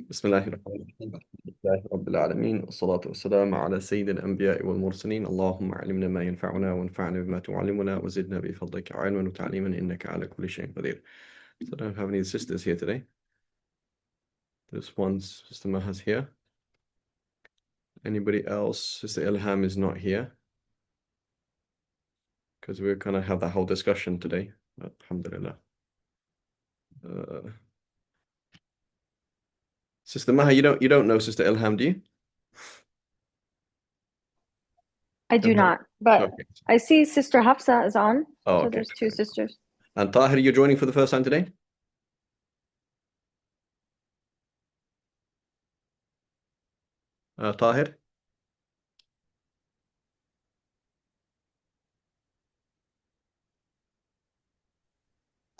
بسم الله الرحمن الرحيم الحمد لله رب العالمين والصلاة والسلام على سيد الأنبياء والمرسلين اللهم علمنا ما ينفعنا وانفعنا بما تعلمنا وزدنا بفضلك علما وتعليما إنك على كل شيء قدير. So I don't have any sisters here today. This one's Sister Maha's here. Anybody else? Sister Ilham is not here because we're gonna have that whole discussion today. Alhamdulillah. Sister Maha, you don't know Sister Ilham, do you? I do Ilham. not, but Okay. I see Sister Hafsa is on, Oh, so okay. there's two sisters. And Tahir, you're joining for the first time today? Tahir?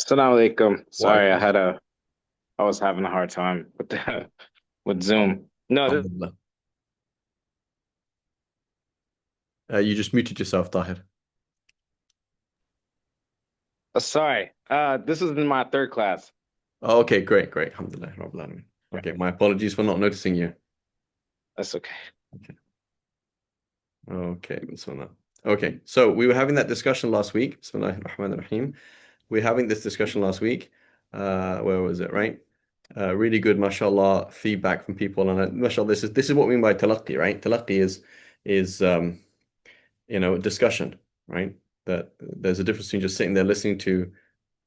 Assalamu alaikum. Why? Sorry, I was having a hard time with the with Zoom. No, Alhamdulillah. You just muted yourself, Tahir. sorry. This is in my third class. Oh, okay, great. Alhamdulillah, Rabbil Alameen. Yeah, Okay, my apologies for not noticing you. that's okay. Okay, Bismillah. Okay, so we were having that discussion last week. Bismillahir Rahmanir Rahim. We're having this discussion last week. Where was it, right? Really good, mashallah, feedback from people. And mashallah, this is what we mean by talaqqi, right? Talaqqi is discussion, right? That there's a difference between just sitting there listening to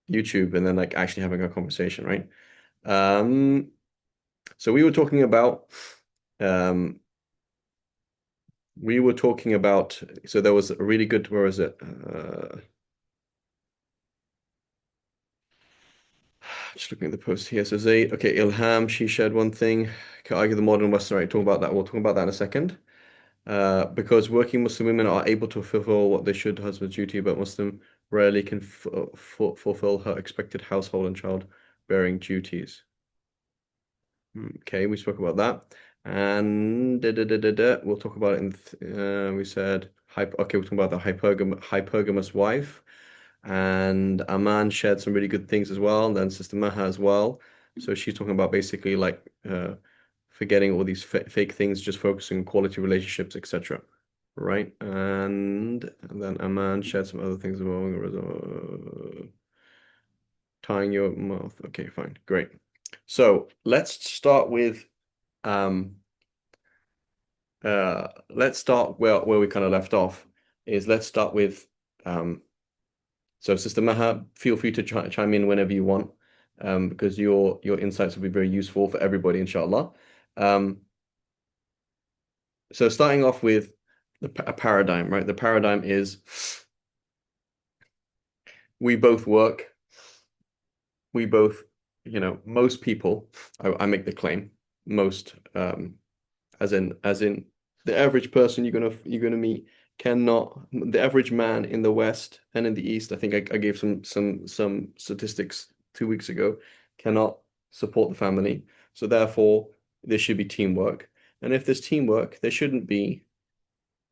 YouTube and then like actually having a conversation, right? So we were talking about so there was a really good, where is it? Just looking at the post here. So Zayd, okay, Ilham, she shared one thing. Can argue the modern Western, right? Talk about that. We'll talk about that in a second. Because working Muslim women are able to fulfill what they should, husband's duty, but Muslim rarely can fulfill her expected household and child-bearing duties. Okay, we spoke about that. And we'll talk about it we said, okay, we're talking about the hypergamous wife. And Aman shared some really good things as well, and then Sister Maha as well. So she's talking about basically like forgetting all these fake things, just focusing on quality relationships, etc. Right? And then Aman shared some other things about tying your mouth. Okay, fine, great. So let's start with let's start where we kind of left off. Let's start with so Sister Maha, feel free to chime in whenever you want, because your insights will be very useful for everybody, inshallah. So starting off with a paradigm, right? The paradigm is we both work, we both, most people, I make the claim, most, as in the average person you're gonna meet cannot, the average man in the West and in the East, I think I gave some statistics 2 weeks ago, cannot support the family. So therefore, there should be teamwork. And if there's teamwork, there shouldn't be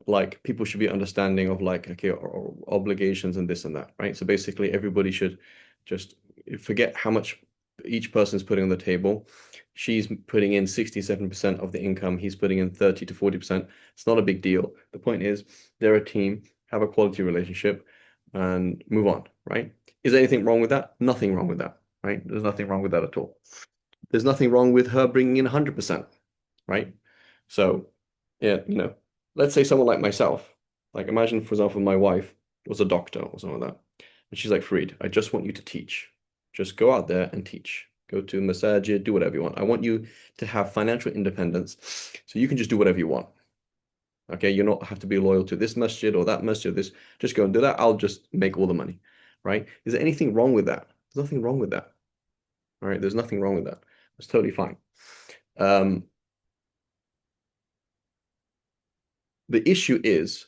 like people should be understanding of like, okay, obligations and this and that, right? So basically everybody should just forget how much each person's putting on the table. She's putting in 67% of the income, he's putting in 30 to 40%. It's not a big deal. The point is they're a team, have a quality relationship, and move on, right? Is there anything wrong with that? Nothing wrong with that, right? There's nothing wrong with that at all. There's nothing wrong with her bringing in 100%, right? So, yeah, let's say someone like myself, like imagine, for example, my wife was a doctor or something like that. And she's like, Fareed, I just want you to teach. Just go out there and teach. Go to masajid, do whatever you want. I want you to have financial independence so you can just do whatever you want. Okay, you don't have to be loyal to this masjid or that masjid, this. Just go and do that. I'll just make all the money, right? Is there anything wrong with that? There's nothing wrong with that. All right, there's nothing wrong with that. It's totally fine. The issue is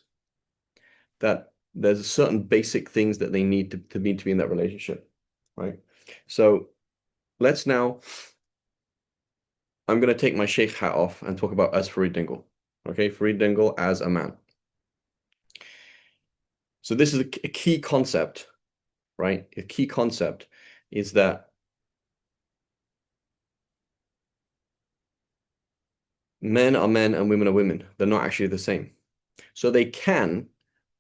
that there's certain basic things that they need to be in that relationship, right? So let's now, I'm going to take my sheikh hat off and talk about as Fareed Dingle, okay? Fareed Dingle as a man. So this is a key concept, right? A key concept is that men are men and women are women. They're not actually the same. So they can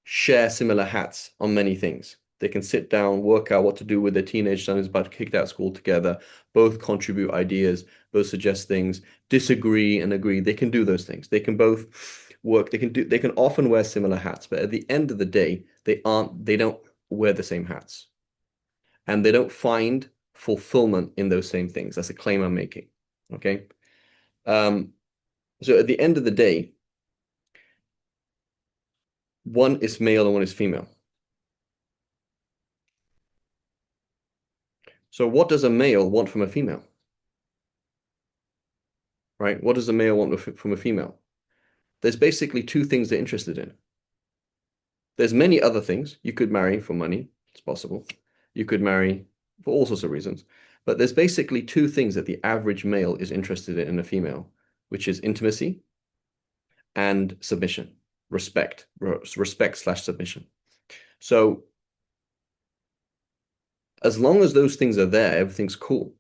share similar hats on many things. They can sit down, work out what to do with their teenage son who's about to be kicked out of school together, both contribute ideas, both suggest things, disagree and agree. They can do those things. They can both work. They can often wear similar hats, but at the end of the day, they don't wear the same hats. And they don't find fulfillment in those same things. That's a claim I'm making. Okay. So at the end of the day, one is male and one is female. So what does a male want from a female? Right? What does a male want from a female? There's basically two things they're interested in. There's many other things. You could marry for money. It's possible. You could marry for all sorts of reasons. But there's basically two things that the average male is interested in a female, which is intimacy and submission, respect slash submission. So as long as those things are there, everything's cool.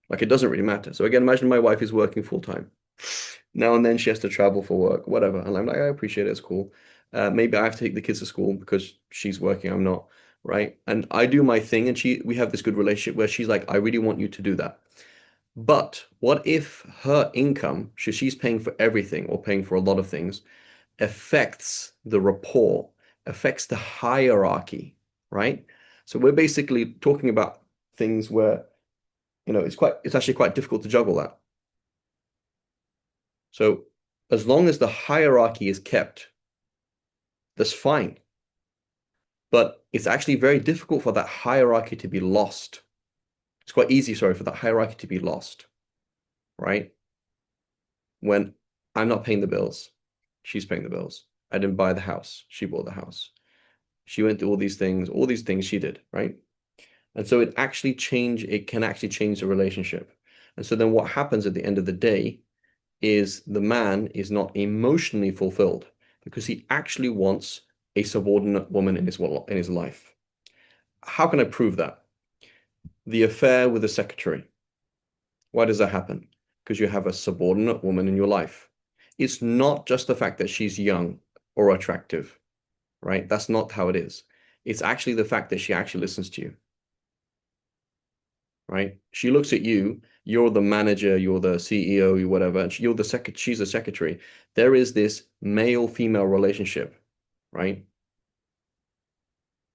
Like it doesn't really matter. So again, imagine my wife is working full time. Now and then she has to travel for work, whatever. And I'm like, I appreciate it. It's cool. Maybe I have to take the kids to school because she's working. I'm not, right? And I do my thing, and we have this good relationship where she's like, I really want you to do that. But what if her income, she's paying for everything or paying for a lot of things, affects the rapport, affects the hierarchy, right? So we're basically talking about things where, it's actually quite difficult to juggle that. So as long as the hierarchy is kept, that's fine. But it's actually very difficult for that hierarchy to be lost. It's quite easy, sorry, for that hierarchy to be lost, right? When I'm not paying the bills, she's paying the bills. I didn't buy the house, she bought the house. She went through all these things she did, right? And so it can actually change the relationship. And so then what happens at the end of the day is the man is not emotionally fulfilled because he actually wants a subordinate woman in his life. How can I prove that? The affair with the secretary. Why does that happen? Because you have a subordinate woman in your life. It's not just the fact that she's young or attractive, right? That's not how it is. It's actually the fact that she actually listens to you, right? She looks at you, you're the manager, you're the CEO, you whatever, and she's the secretary. There is this male-female relationship, right?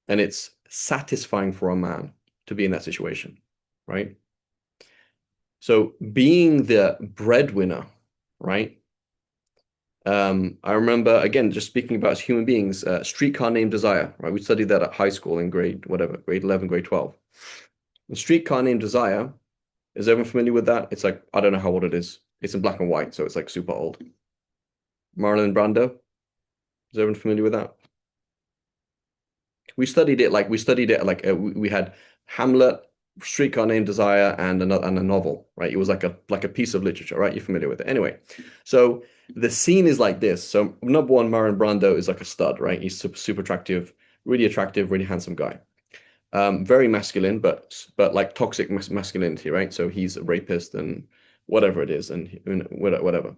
And it's satisfying for a man to be in that situation, right? So being the breadwinner, right? I remember, again, just speaking about human beings, Streetcar Named Desire, right? We studied that at high school in grade 11, grade 12. The Streetcar Named Desire, is everyone familiar with that? It's like, I don't know how old it is. It's in black and white, so it's like super old. Marlon Brando, is everyone familiar with that? We studied it like we had Hamlet, Streetcar Named Desire, and a novel, right? It was like a piece of literature, right? You're familiar with it. Anyway, so the scene is like this. So number one, Marlon Brando is like a stud, right? He's super attractive, really handsome guy. Very masculine, but like toxic masculinity, right? So he's a rapist and whatever it is, and whatever.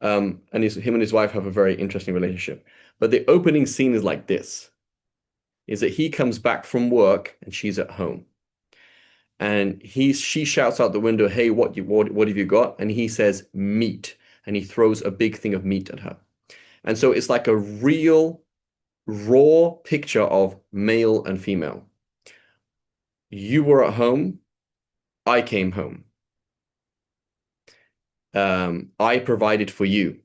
And him and his wife have a very interesting relationship. But the opening scene is like this: is that he comes back from work and she's at home, and she shouts out the window, "Hey, what have you got?" And he says, "Meat," and he throws a big thing of meat at her. And so it's like a real raw picture of male and female. You were at home, I came home. I provided for you,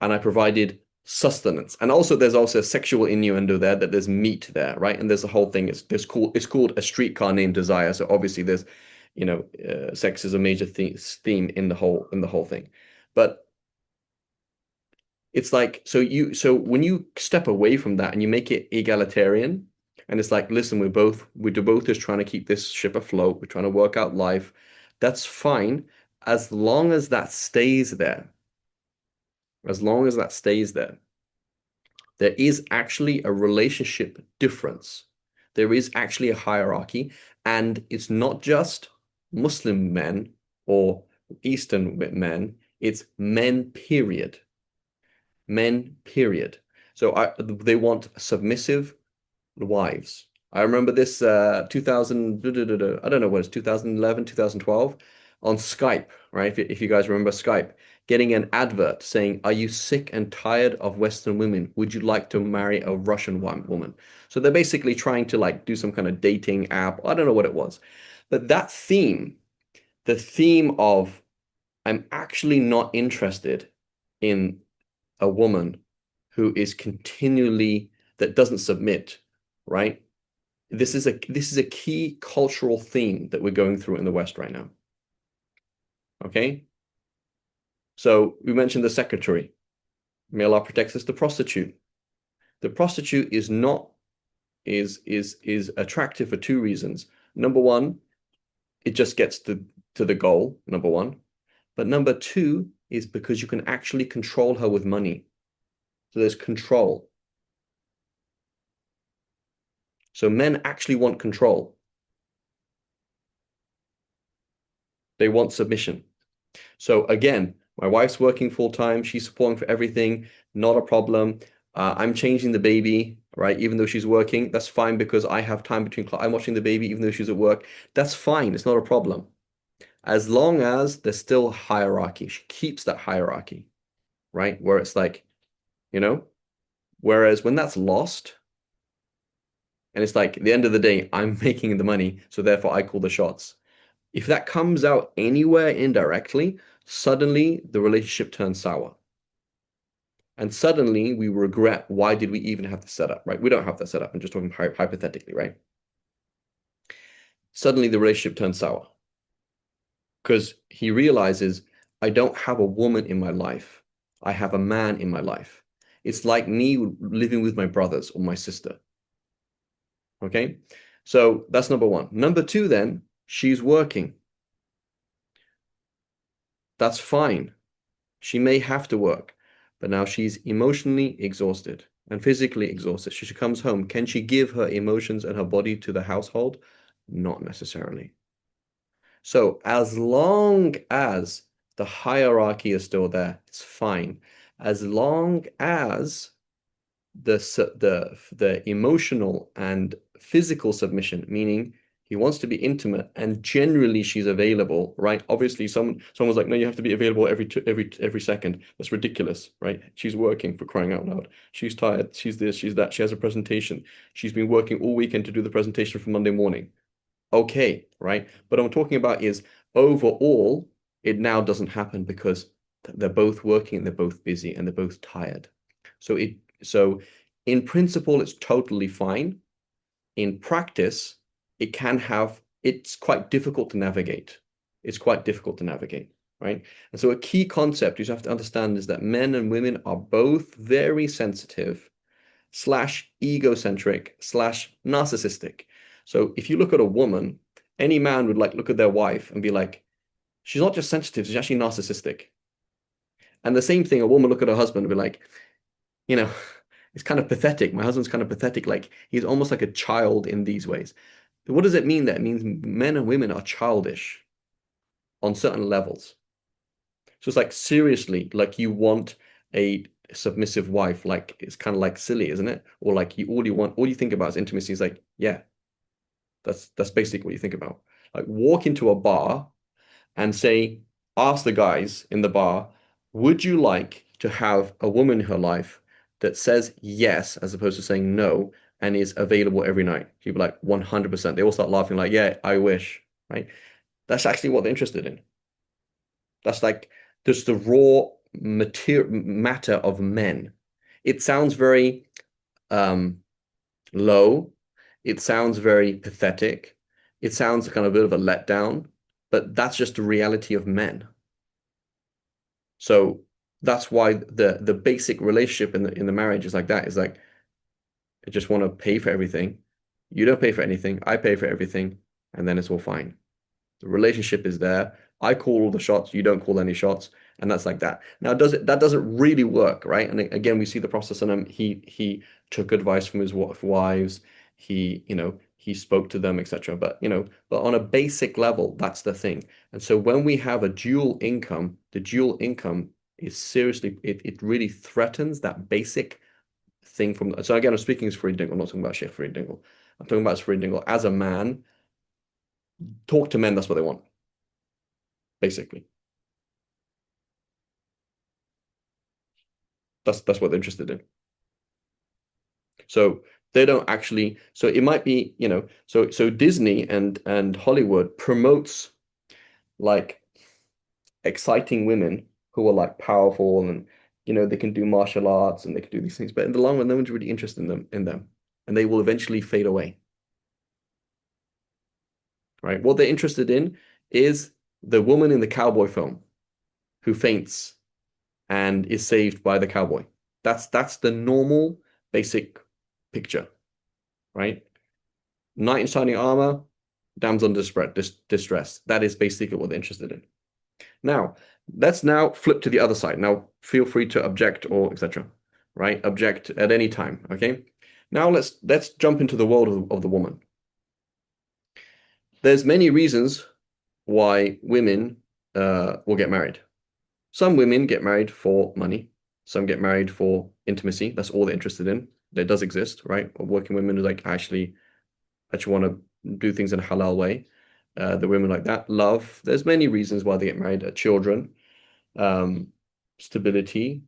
and I provided sustenance. And also there's also a sexual innuendo there, that there's meat there, right? And there's a whole thing, it's called A Streetcar Named Desire. So obviously there's, sex is a major theme in the whole thing. But it's like, so when you step away from that and you make it egalitarian, and it's like, listen, we're both just trying to keep this ship afloat, we're trying to work out life, that's fine, as long as that stays there. As long as that stays there, there is actually a relationship difference. There is actually a hierarchy, and it's not just Muslim men or Eastern men. It's men, period. Men, period. So they want submissive wives. I remember this 2000, I don't know what it's 2011, 2012 on Skype, right? If you guys remember Skype, getting an advert saying, "Are you sick and tired of Western women? Would you like to marry a Russian woman?" So they're basically trying to like do some kind of dating app. I don't know what it was. But that theme, the theme of I'm actually not interested in a woman who is continually that doesn't submit, right? This is a key cultural theme that we're going through in the West right now. Okay? So we mentioned the secretary. Male art protects us, the prostitute. The prostitute is not is attractive for two reasons. Number one, it just gets to the goal, number one. But number two is because you can actually control her with money. So there's control. So men actually want control. They want submission. So again, my wife's working full time. She's supporting for everything. Not a problem. I'm changing the baby, right? Even though she's working, that's fine because I have time between. I'm watching the baby even though she's at work. That's fine. It's not a problem. As long as there's still hierarchy. She keeps that hierarchy, right? Where it's like, you know, whereas when that's lost, and it's like at the end of the day, I'm making the money, so therefore I call the shots. If that comes out anywhere indirectly, suddenly the relationship turns sour. And suddenly we regret, why did we even have the setup, right? We don't have that setup. I'm just talking hypothetically, right? Suddenly the relationship turns sour because he realizes, I don't have a woman in my life. I have a man in my life. It's like me living with my brothers or my sister. Okay? So that's number one. Number two, then, she's working. That's fine. She may have to work, but now she's emotionally exhausted and physically exhausted. She comes home. Can she give her emotions and her body to the household? Not necessarily. So as long as the hierarchy is still there, it's fine. As long as the emotional and physical submission, meaning he wants to be intimate and generally she's available, right? Obviously, someone's like, no, you have to be available every second. That's ridiculous, right? She's working, for crying out loud. She's tired. She's this, she's that. She has a presentation. She's been working all weekend to do the presentation for Monday morning. Okay, right? But what I'm talking about is overall, it now doesn't happen because they're both working and they're both busy and they're both tired. So in principle, it's totally fine. In practice, it's quite difficult to navigate. It's quite difficult to navigate, right? And so a key concept you have to understand is that men and women are both very sensitive / egocentric / narcissistic. So if you look at a woman, any man would like look at their wife and be like, she's not just sensitive, she's actually narcissistic. And the same thing, a woman look at her husband and be like, you know, it's kind of pathetic. My husband's kind of pathetic. Like he's almost like a child in these ways. What does it mean? That it means men and women are childish on certain levels. So it's like seriously, like you want a submissive wife, like it's kind of like silly, isn't it? Or like all you think about is intimacy. Is like, yeah, that's basically what you think about. Like walk into a bar and say, ask the guys in the bar, would you like to have a woman in her life that says yes as opposed to saying no and is available every night? People like 100%. They all start laughing like, yeah, I wish, right? That's actually what they're interested in. That's like just the raw matter of men. It sounds very low. It sounds very pathetic. It sounds kind of a bit of a letdown, but that's just the reality of men. So that's why the basic relationship in the marriage is like that. Is like I just want to pay for everything. You don't pay for anything. I pay for everything, and then it's all fine. The relationship is there. I call all the shots. You don't call any shots, and that's like that. Now, that doesn't really work, right? And again, we see the process in him. He took advice from his wives. He he spoke to them, etc. But but on a basic level, that's the thing. And so when we have a dual income, the dual income is seriously, it really threatens that basic thing from. So again, I'm speaking as Farid Dingle, I'm not talking about Sheikh Farid Dingle. I'm talking about Farid Dingle as a man. Talk to men, that's what they want, basically. That's what they're interested in. So they don't actually. So it might be, so Disney and Hollywood promotes like exciting women who are like powerful and they can do martial arts and they can do these things, but in the long run, no one's really interested in them, and they will eventually fade away. Right? What they're interested in is the woman in the cowboy film who faints and is saved by the cowboy. That's the normal basic picture, right? Knight in shining armor, damsel in distress. That is basically what they're interested in. Now, let's now flip to the other side. Now, feel free to object or etc. Right? Object at any time. Okay. Now let's jump into the world of the woman. There's many reasons why women will get married. Some women get married for money. Some get married for intimacy. That's all they're interested in. That does exist, right? Working women who like actually want to do things in a halal way. The women like that. Love. There's many reasons why they get married. Children, stability,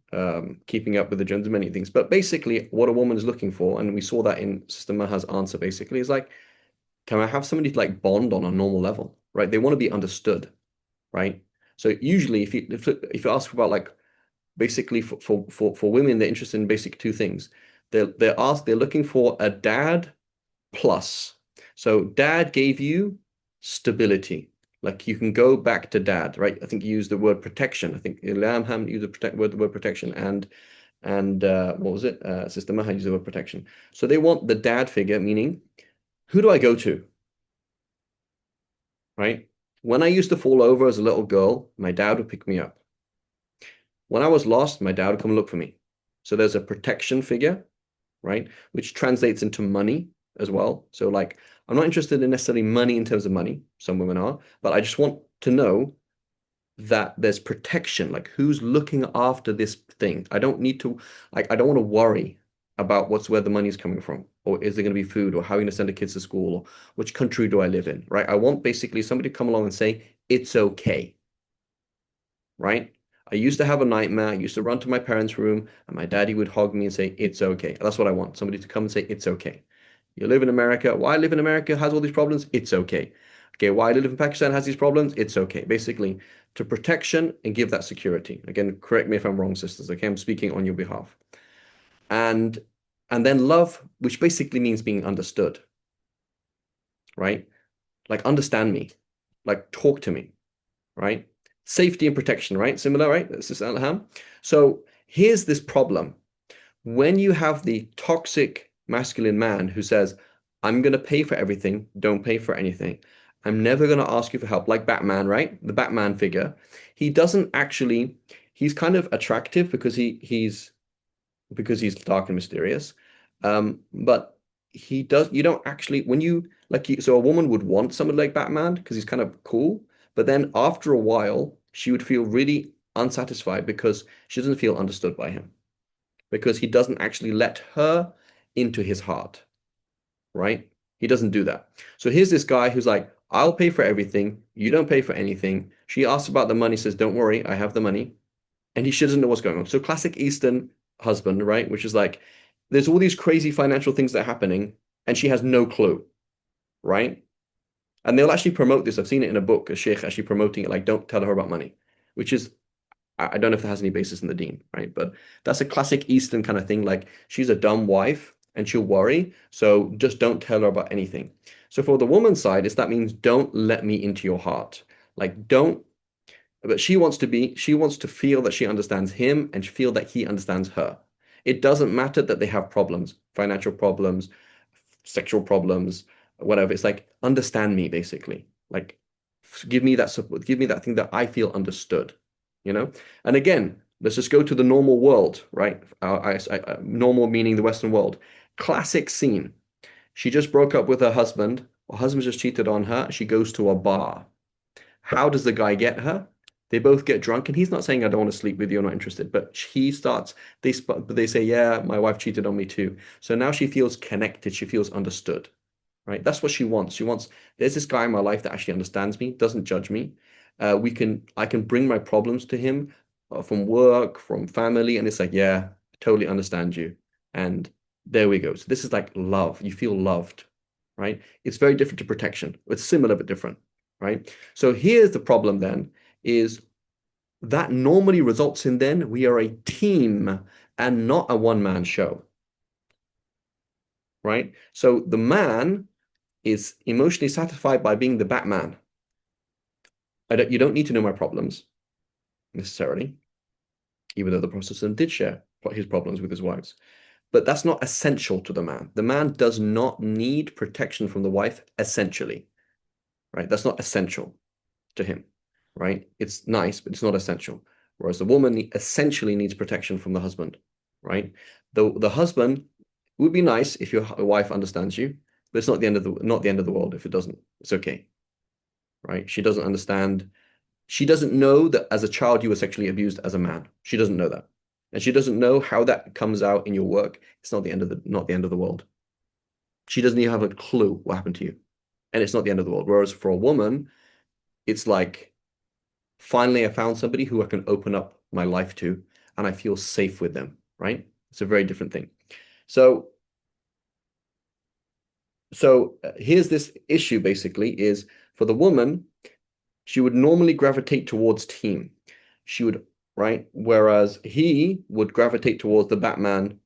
keeping up with the gender, many things. But basically, what a woman is looking for, and we saw that in Sister Maha's answer, basically, is like, can I have somebody to like bond on a normal level, right? They want to be understood, right? So usually, if you ask about like basically for women, they're interested in basic two things. They're looking for a dad plus. So dad gave you stability. Like you can go back to dad, right? I think you used the word protection. I think Ilham Ham used the word protection, and what was it? Sister Maha used the word protection. So they want the dad figure, meaning who do I go to? Right? When I used to fall over as a little girl, my dad would pick me up. When I was lost, my dad would come look for me. So there's a protection figure, right? Which translates into money as well. So like, I'm not interested in necessarily money in terms of money. Some women are, but I just want to know that there's protection, like who's looking after this thing. I don't need to, like, I don't want to worry about where the money is coming from, or is there going to be food, or how are you going to send the kids to school, or which country do I live in, right? I want basically somebody to come along and say, it's okay, right? I used to have a nightmare. I used to run to my parents' room and my daddy would hug me and say, it's okay. That's what I want. Somebody to come and say, it's okay. You live in America. Why I live in America has all these problems? It's okay. Okay, why I live in Pakistan has these problems? It's okay. Basically, to protection and give that security. Again, correct me if I'm wrong, sisters. Okay, I'm speaking on your behalf. And then love, which basically means being understood, right? Like understand me, like talk to me, right? Safety and protection, right? Similar, right? This is Alham. So here's this problem. When you have the toxic masculine man who says, I'm going to pay for everything, don't pay for anything. I'm never going to ask you for help, like Batman, right? The Batman figure. He doesn't actually, he's kind of attractive because he's dark and mysterious. But you don't actually, when you, so a woman would want someone like Batman because he's kind of cool. But then after a while, she would feel really unsatisfied because she doesn't feel understood by him, because he doesn't actually let her into his heart, right? He doesn't do that. So here's this guy who's like, I'll pay for everything. You don't pay for anything. She asks about the money, says, don't worry, I have the money. And he doesn't know what's going on. So classic Eastern husband, right? Which is like, there's all these crazy financial things that are happening, and she has no clue, right? And they'll actually promote this. I've seen it in a book, a sheikh actually promoting it, like, don't tell her about money, which is, I don't know if that has any basis in the deen, right? But that's a classic Eastern kind of thing. Like, she's a dumb wife and she'll worry. So just don't tell her about anything. So for the woman's side, that means don't let me into your heart. Like, don't, but she wants to feel that she understands him and feel that he understands her. It doesn't matter that they have problems, financial problems, sexual problems, whatever. It's like, understand me, basically. Like, give me that support, give me that thing that I feel understood, you know? And again, let's just go to the normal world, right? Normal meaning the Western world. Classic scene. She just broke up with her husband. Her husband just cheated on her. She goes to a bar. How does the guy get her? They both get drunk, and he's not saying I don't want to sleep with you, I'm not interested. But he starts. They say, yeah, my wife cheated on me too. So now she feels connected. She feels understood, right? That's what she wants. She wants. There's this guy in my life that actually understands me, doesn't judge me. I can bring my problems to him from work, from family, and it's like, yeah, totally understand you. And there we go. So this is like love. You feel loved, right? It's very different to protection. It's similar but different, right? So here's the problem then is that normally results in then we are a team and not a one-man show, right? So the man is emotionally satisfied by being the Batman. You don't need to know my problems necessarily, even though the Protestant did share his problems with his wives. But that's not essential to the man. The man does not need protection from the wife essentially, right? That's not essential to him, right? It's nice, but it's not essential. Whereas the woman essentially needs protection from the husband, right? The husband would be nice if your wife understands you, but it's not the end of the world if it doesn't. It's okay, right? She doesn't understand. She doesn't know that as a child you were sexually abused as a man. She doesn't know that. And she doesn't know how that comes out in your work. It's not the end of the world. She doesn't even have a clue what happened to you. And it's not the end of the world. Whereas for a woman, it's like, finally, I found somebody who I can open up my life to, and I feel safe with them, right? It's a very different thing. So here's this issue basically is for the woman, she would normally gravitate towards team. She would, right? Whereas he would gravitate towards the Batman,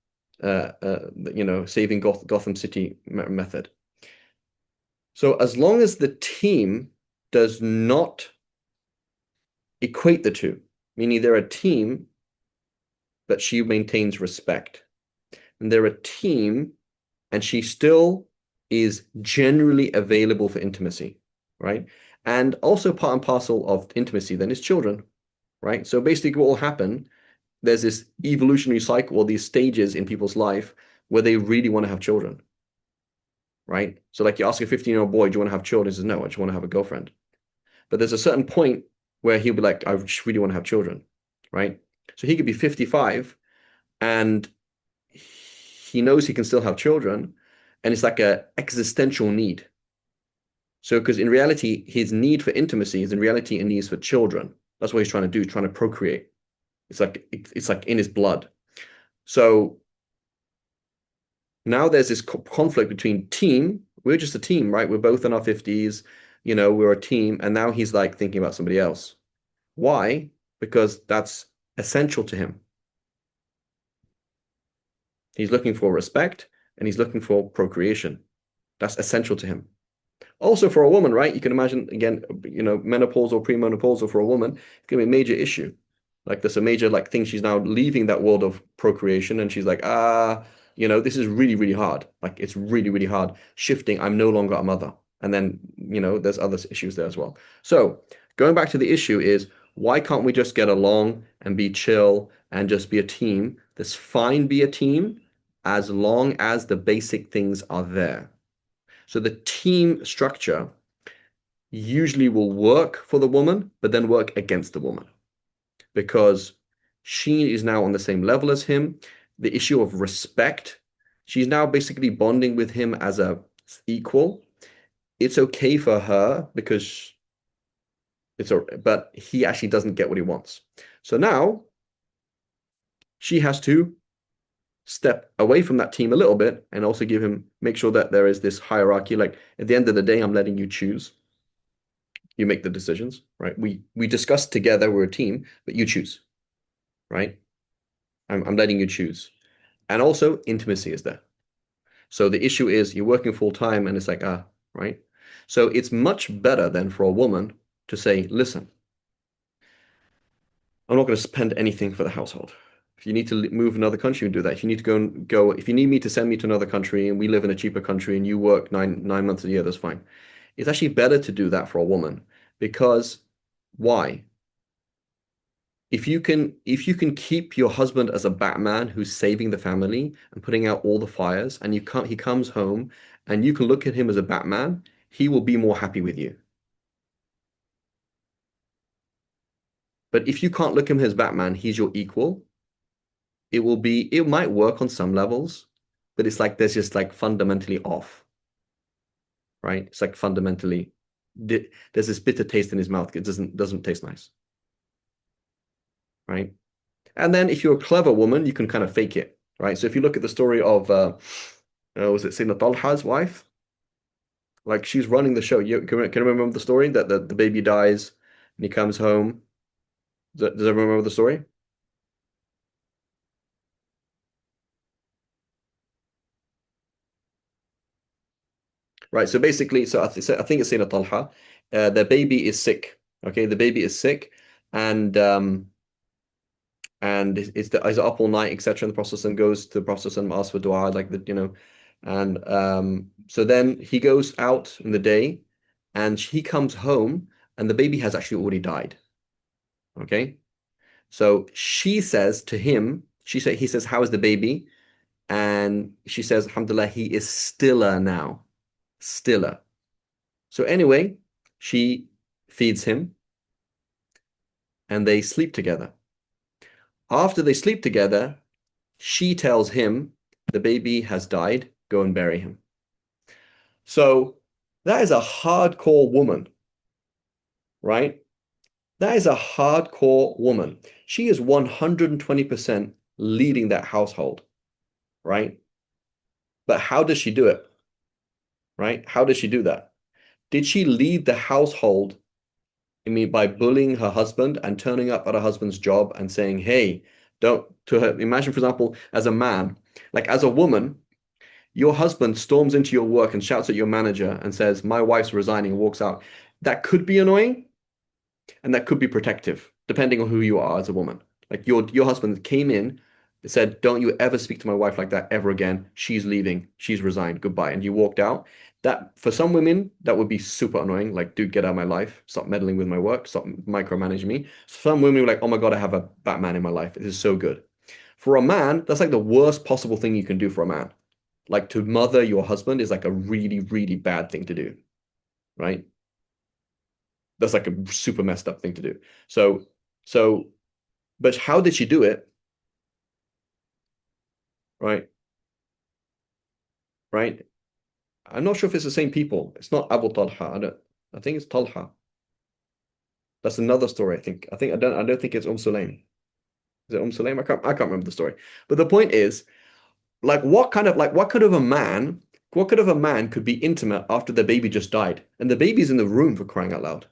saving Gotham City method. So as long as the team does not equate the two, meaning they're a team, but she maintains respect. And they're a team, and she still is generally available for intimacy, right? And also part and parcel of intimacy then is children, right? So basically what will happen, there's this evolutionary cycle or these stages in people's life where they really want to have children, right? So like you ask a 15-year-old boy, do you want to have children? He says, no, I just want to have a girlfriend. But there's a certain point where he'll be like, I just really want to have children, right? So he could be 55 and he knows he can still have children, and it's like a existential need. So, because in reality, his need for intimacy is in reality a need for children. That's what he's trying to do, trying to procreate. It's like in his blood. So now there's this conflict between team. We're just a team, right? We're both in our 50s, we're a team. And now he's like thinking about somebody else. Why? Because that's essential to him. He's looking for respect and he's looking for procreation. That's essential to him. Also for a woman, right? You can imagine, again, menopause or premenopausal for a woman, it's going to be a major issue. Like there's a major thing. She's now leaving that world of procreation and she's like, this is really, really hard. Like it's really, really hard. Shifting, I'm no longer a mother. And then, there's other issues there as well. So going back to the issue is, why can't we just get along and be chill and just be a team? That's fine, be a team, as long as the basic things are there. So the team structure usually will work for the woman, but then work against the woman because she is now on the same level as him. The issue of respect, she's now basically bonding with him as a equal. It's okay for her because but he actually doesn't get what he wants. So now she has to step away from that team a little bit and also make sure that there is this hierarchy. Like at the end of the day, I'm letting you choose. You make the decisions, right? We discuss together, we're a team, but you choose, right? I'm letting you choose. And also intimacy is there. So the issue is you're working full time and it's like, right? So it's much better than for a woman to say, listen, I'm not going to spend anything for the household. If you need to move another country and do that, if you need to go, if you need me to send me to another country and we live in a cheaper country and you work nine months a year, that's fine. It's actually better to do that for a woman because why? If you can keep your husband as a Batman who's saving the family and putting out all the fires, and he comes home and you can look at him as a Batman, he will be more happy with you. But if you can't look at him as Batman, he's your equal. It might work on some levels, but it's like there's just like fundamentally off, right? It's like fundamentally, there's this bitter taste in his mouth. It doesn't taste nice, right? And then if you're a clever woman, you can kind of fake it, right? So if you look at the story of, was it Sayyidina Talha's wife? Like she's running the show. You can you remember the story that the baby dies and he comes home? Does everyone remember the story? Right. So basically, I think it's Sayyidina Talha. The baby is sick. Okay, the baby is sick, and is up all night, etc. And the Prophet goes to the Prophet and asks for dua, like and so then he goes out in the day, and he comes home, and the baby has actually already died. Okay, so she says to him, he says, "How is the baby?" And she says, "Alhamdulillah, he is stiller now, stiller." So anyway, she feeds him, and they sleep together. After they sleep together, she tells him the baby has died, go and bury him. So that is a hardcore woman, right? That is a hardcore woman. She is 120% leading that household, right? But how does she do it? Right? How does she do that? Did she lead the household, I mean, by bullying her husband and turning up at her husband's job and saying, hey, don't, to her, imagine, for example, as a man, like as a woman, your husband storms into your work and shouts at your manager and says, my wife's resigning, and walks out. That could be annoying and that could be protective, depending on who you are as a woman. Like your husband came in, said, don't you ever speak to my wife like that ever again. She's leaving. She's resigned. Goodbye. And you walked out. That for some women, that would be super annoying. Like, dude, get out of my life. Stop meddling with my work. Stop micromanaging me. Some women are like, oh my God, I have a Batman in my life. It is so good. For a man, that's like the worst possible thing you can do for a man. Like to mother your husband is like a really, really bad thing to do, right? That's like a super messed up thing to do. So, but how did she do it? Right? Right? I'm not sure if it's the same people. It's not Abu Talha. I think it's Talha. That's another story, I think. I don't think it's Sulaim. Is it Sulaim? I can't remember the story. But the point is, like what kind of a man, what kind of a man could be intimate after the baby just died? And the baby's in the room for crying out loud.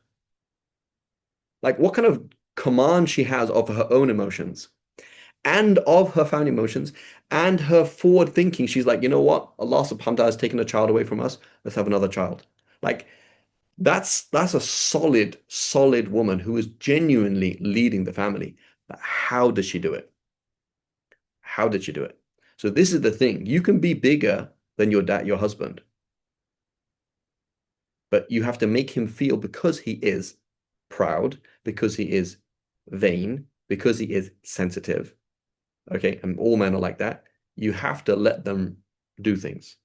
Like what kind of command she has of her own emotions and of her family emotions and her forward thinking. She's like, you know what? Allah subhanahu wa ta'ala has taken a child away from us. Let's have another child. Like that's a solid woman who is genuinely leading the family. But how does she do it? How did she do it? So this is the thing. You can be bigger than your dad, your husband, but you have to make him feel because he is proud, because he is vain, because he is sensitive. Okay, and all men are like that. You have to let them do things,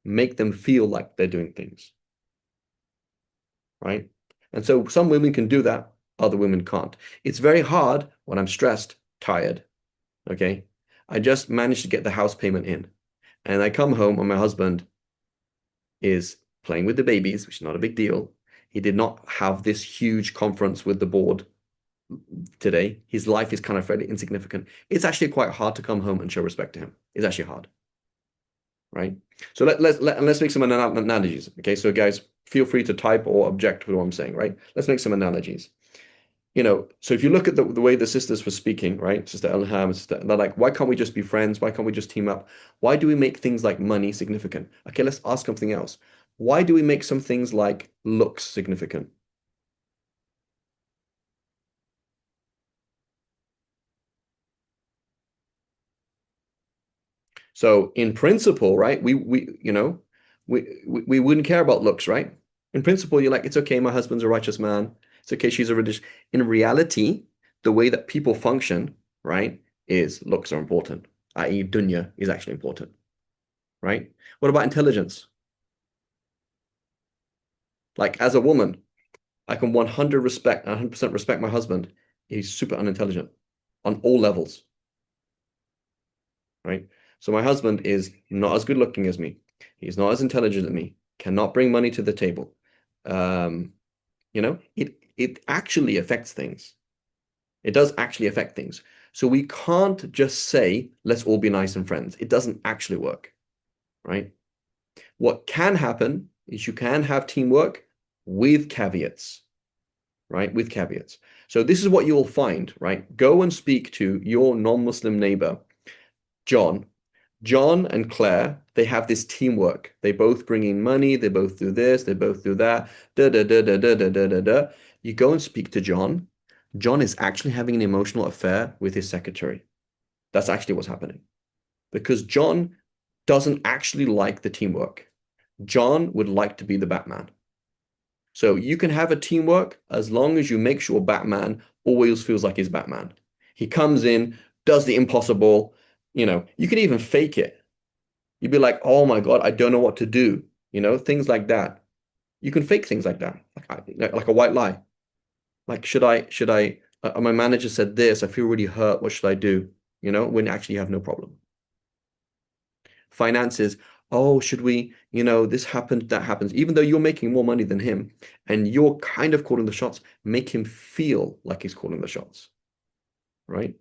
make them feel like they're doing things, right? And so some women can do that, other women can't. It's very hard when I'm stressed, tired. Okay, I just managed to get the house payment in, and I come home and my husband is playing with the babies, which is not a big deal. He did not have this huge conference with the board today. His life is kind of fairly insignificant. It's actually quite hard to come home and show respect to him. It's actually hard, right? So let's make some analogies. Okay, so guys, feel free to type or object to what I'm saying, right? Let's make some analogies. So if you look at the way the sisters were speaking, right? Sister Ilham, they're like, why can't we just be friends? Why can't we just team up? Why do we make things like money significant? Okay, let's ask something else. Why do we make some things like looks significant? So in principle, right? We wouldn't care about looks, right? In principle, you're like, it's okay, my husband's a righteous man. It's okay, she's a religious. In reality, the way that people function, right, is looks are important, i.e., dunya is actually important, right? What about intelligence? Like as a woman, I can 100% respect my husband. He's super unintelligent on all levels, right? So my husband is not as good looking as me. He's not as intelligent as me. Cannot bring money to the table. Um, it actually affects things. It does actually affect things. So we can't just say, let's all be nice and friends. It doesn't actually work, right? What can happen is you can have teamwork with caveats, right? With caveats. So this is what you'll find, right? Go and speak to your non-Muslim neighbor, John. John and Claire, they have this teamwork. They both bring in money. They both do this. They both do that. Da da da da da da da da da. You go and speak to John. John is actually having an emotional affair with his secretary. That's actually what's happening because John doesn't actually like the teamwork. John would like to be the Batman. So you can have a teamwork as long as you make sure Batman always feels like he's Batman. He comes in, does the impossible, you can even fake it. You'd be like, oh my God, I don't know what to do. Things like that. You can fake things like that, like a white lie. Like, my manager said this, I feel really hurt. What should I do? When actually you have no problem. Finances, oh, should we, this happened, that happens. Even though you're making more money than him and you're kind of calling the shots, make him feel like he's calling the shots, right?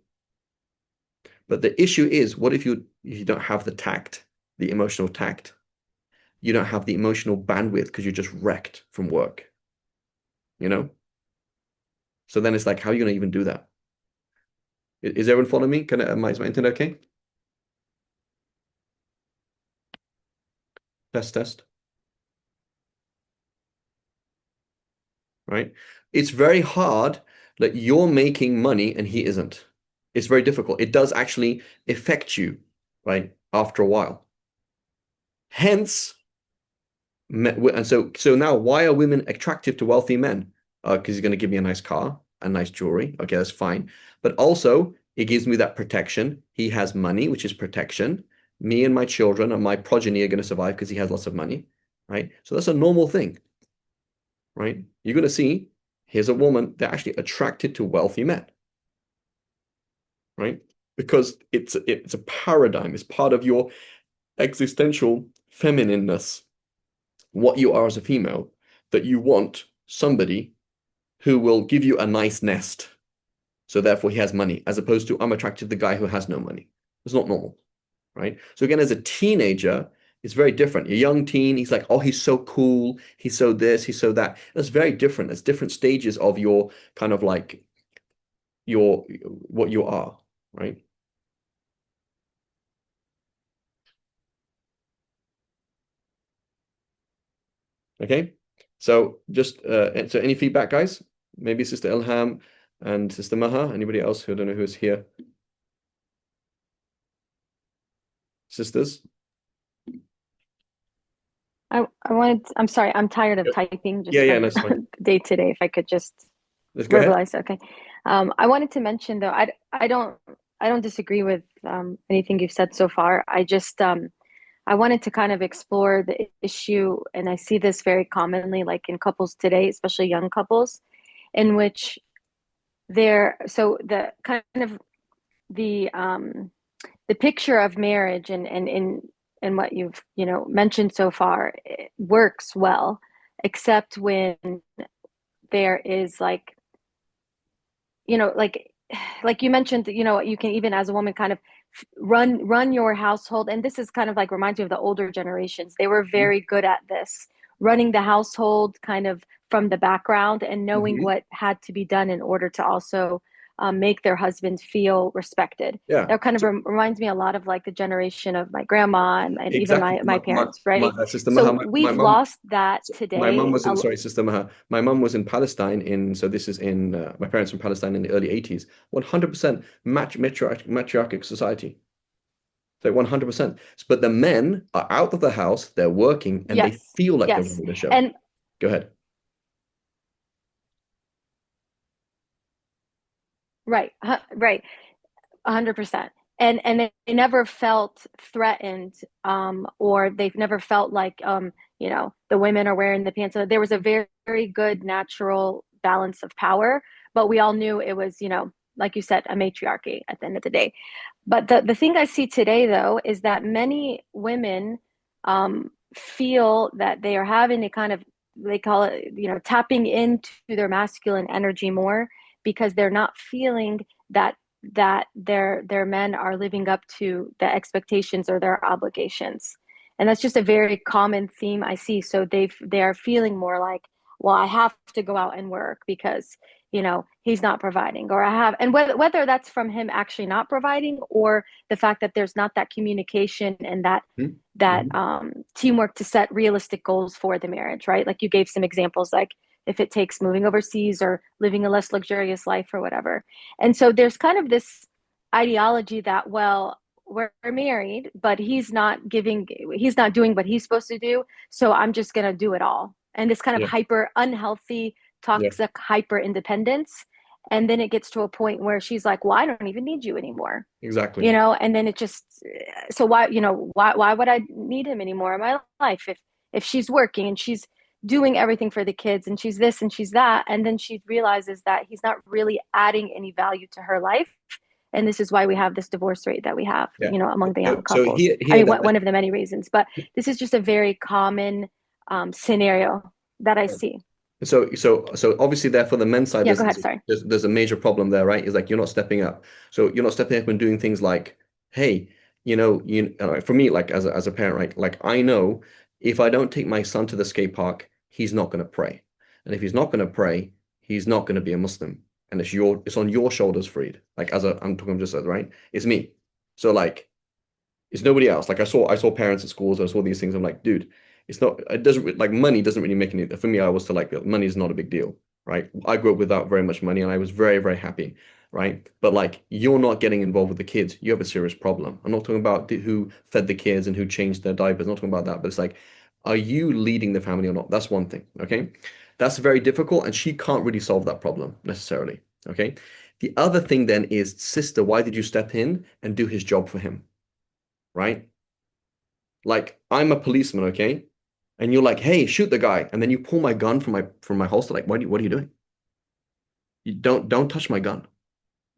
But the issue is, what if you don't have the tact, the emotional tact? You don't have the emotional bandwidth because you're just wrecked from work, you know? So then it's like, how are you going to even do that? Is everyone following me? Is my internet okay? Test, test. Right? It's very hard that you're making money and he isn't. It's very difficult. It does actually affect you, right? After a while. Hence, and so now why are women attractive to wealthy men? Because he's going to give me a nice car and nice jewelry. Okay, that's fine. But also, it gives me that protection. He has money, which is protection. Me and my children and my progeny are going to survive because he has lots of money, right? So that's a normal thing, right? You're going to see, here's a woman, they're actually attracted to wealthy men, right? Because it's a paradigm, it's part of your existential feminineness, what you are as a female, that you want somebody who will give you a nice nest. So therefore he has money, as opposed to I'm attracted to the guy who has no money. It's not normal, right? So again, as a teenager, it's very different. A young teen, he's like, oh, he's so cool. He's so this, he's so that. That's very different. There's different stages of your kind of like what you are, right? Okay. So so any feedback, guys? Maybe Sister Ilham and Sister Maha. Anybody else who I don't know who's here? Sisters? I'm sorry, I'm tired of typing Yeah, just yeah, from that's fine. day to day. If I could just Let's go ahead. verbalize, okay. I wanted to mention though, I don't disagree with anything you've said so far. I wanted to kind of explore the issue, and I see this very commonly, like in couples today, especially young couples, in which so the kind of the picture of marriage and what you've mentioned so far, it works well, except when there is like like you mentioned, you can even as a woman kind of run your household, and this is kind of like reminds me of the older generations. They were very good at this, running the household kind of from the background and knowing Mhm. what had to be done in order to also make their husband feel respected. Yeah. That kind of reminds me a lot of like the generation of my grandma and even Exactly. my parents, right? Sister Maha, So my we've mom, lost that my mom today. was in, sorry, Sister Maha, my mom was in Palestine so this is my parents from Palestine in the early 80s, 100% matriarchic society. So 100%. But the men are out of the house, they're working, and they Yes, feel like they're yes. running the show. And Go ahead. right, right. 100%. And they never felt threatened, or they've never felt like the women are wearing the pants. So there was a very, very good natural balance of power, but we all knew it was, like you said, a matriarchy at the end of the day. But the thing I see today, though, is that many women feel that they are having a kind of, they call it, tapping into their masculine energy more because they're not feeling that their men are living up to the expectations or their obligations. And that's just a very common theme I see. So they are feeling more like, well, I have to go out and work because he's not providing, or I have, and whether that's from him actually not providing, or the fact that there's not that communication and that teamwork to set realistic goals for the marriage, right? Like you gave some examples, like if it takes moving overseas or living a less luxurious life or whatever. And so there's kind of this ideology that, well, we're married, but he's not doing what he's supposed to do, so I'm just going to do it all. And this kind of Yeah. hyper unhealthy, toxic, hyper independence. And then it gets to a point where she's like, well, I don't even need you anymore. Exactly. And then it just, so why would I need him anymore in my life if she's working and she's doing everything for the kids and she's this and she's that, and then she realizes that he's not really adding any value to her life. And this is why we have this divorce rate that we have, among the young So couples. One of the many reasons, but this is just a very common scenario that I see. So obviously, therefore, the men's side, Yeah, go ahead. Sorry. there's a major problem there, right? Is like you're not stepping up. So you're not stepping up and doing things like, hey, for me, like as a parent, right? Like I know if I don't take my son to the skate park, he's not going to pray, and if he's not going to pray, he's not going to be a Muslim, and it's on your shoulders, Fareed. Like I'm talking just as right, it's me. So like, it's nobody else. Like I saw parents at schools, I saw these things. I'm like, dude. It doesn't like money doesn't really make any, for me, I was to like money is not a big deal, right? I grew up without very much money and I was very, very happy, right? But like you're not getting involved with the kids, you have a serious problem. I'm not talking about who fed the kids and who changed their diapers, I'm not talking about that, but it's like, are you leading the family or not? That's one thing, okay? That's very difficult and she can't really solve that problem necessarily, okay? The other thing then is, sister, why did you step in and do his job for him, right? Like I'm a policeman, okay? And you're like, hey, shoot the guy. And then you pull my gun from my holster. Like, what are you doing? You don't touch my gun.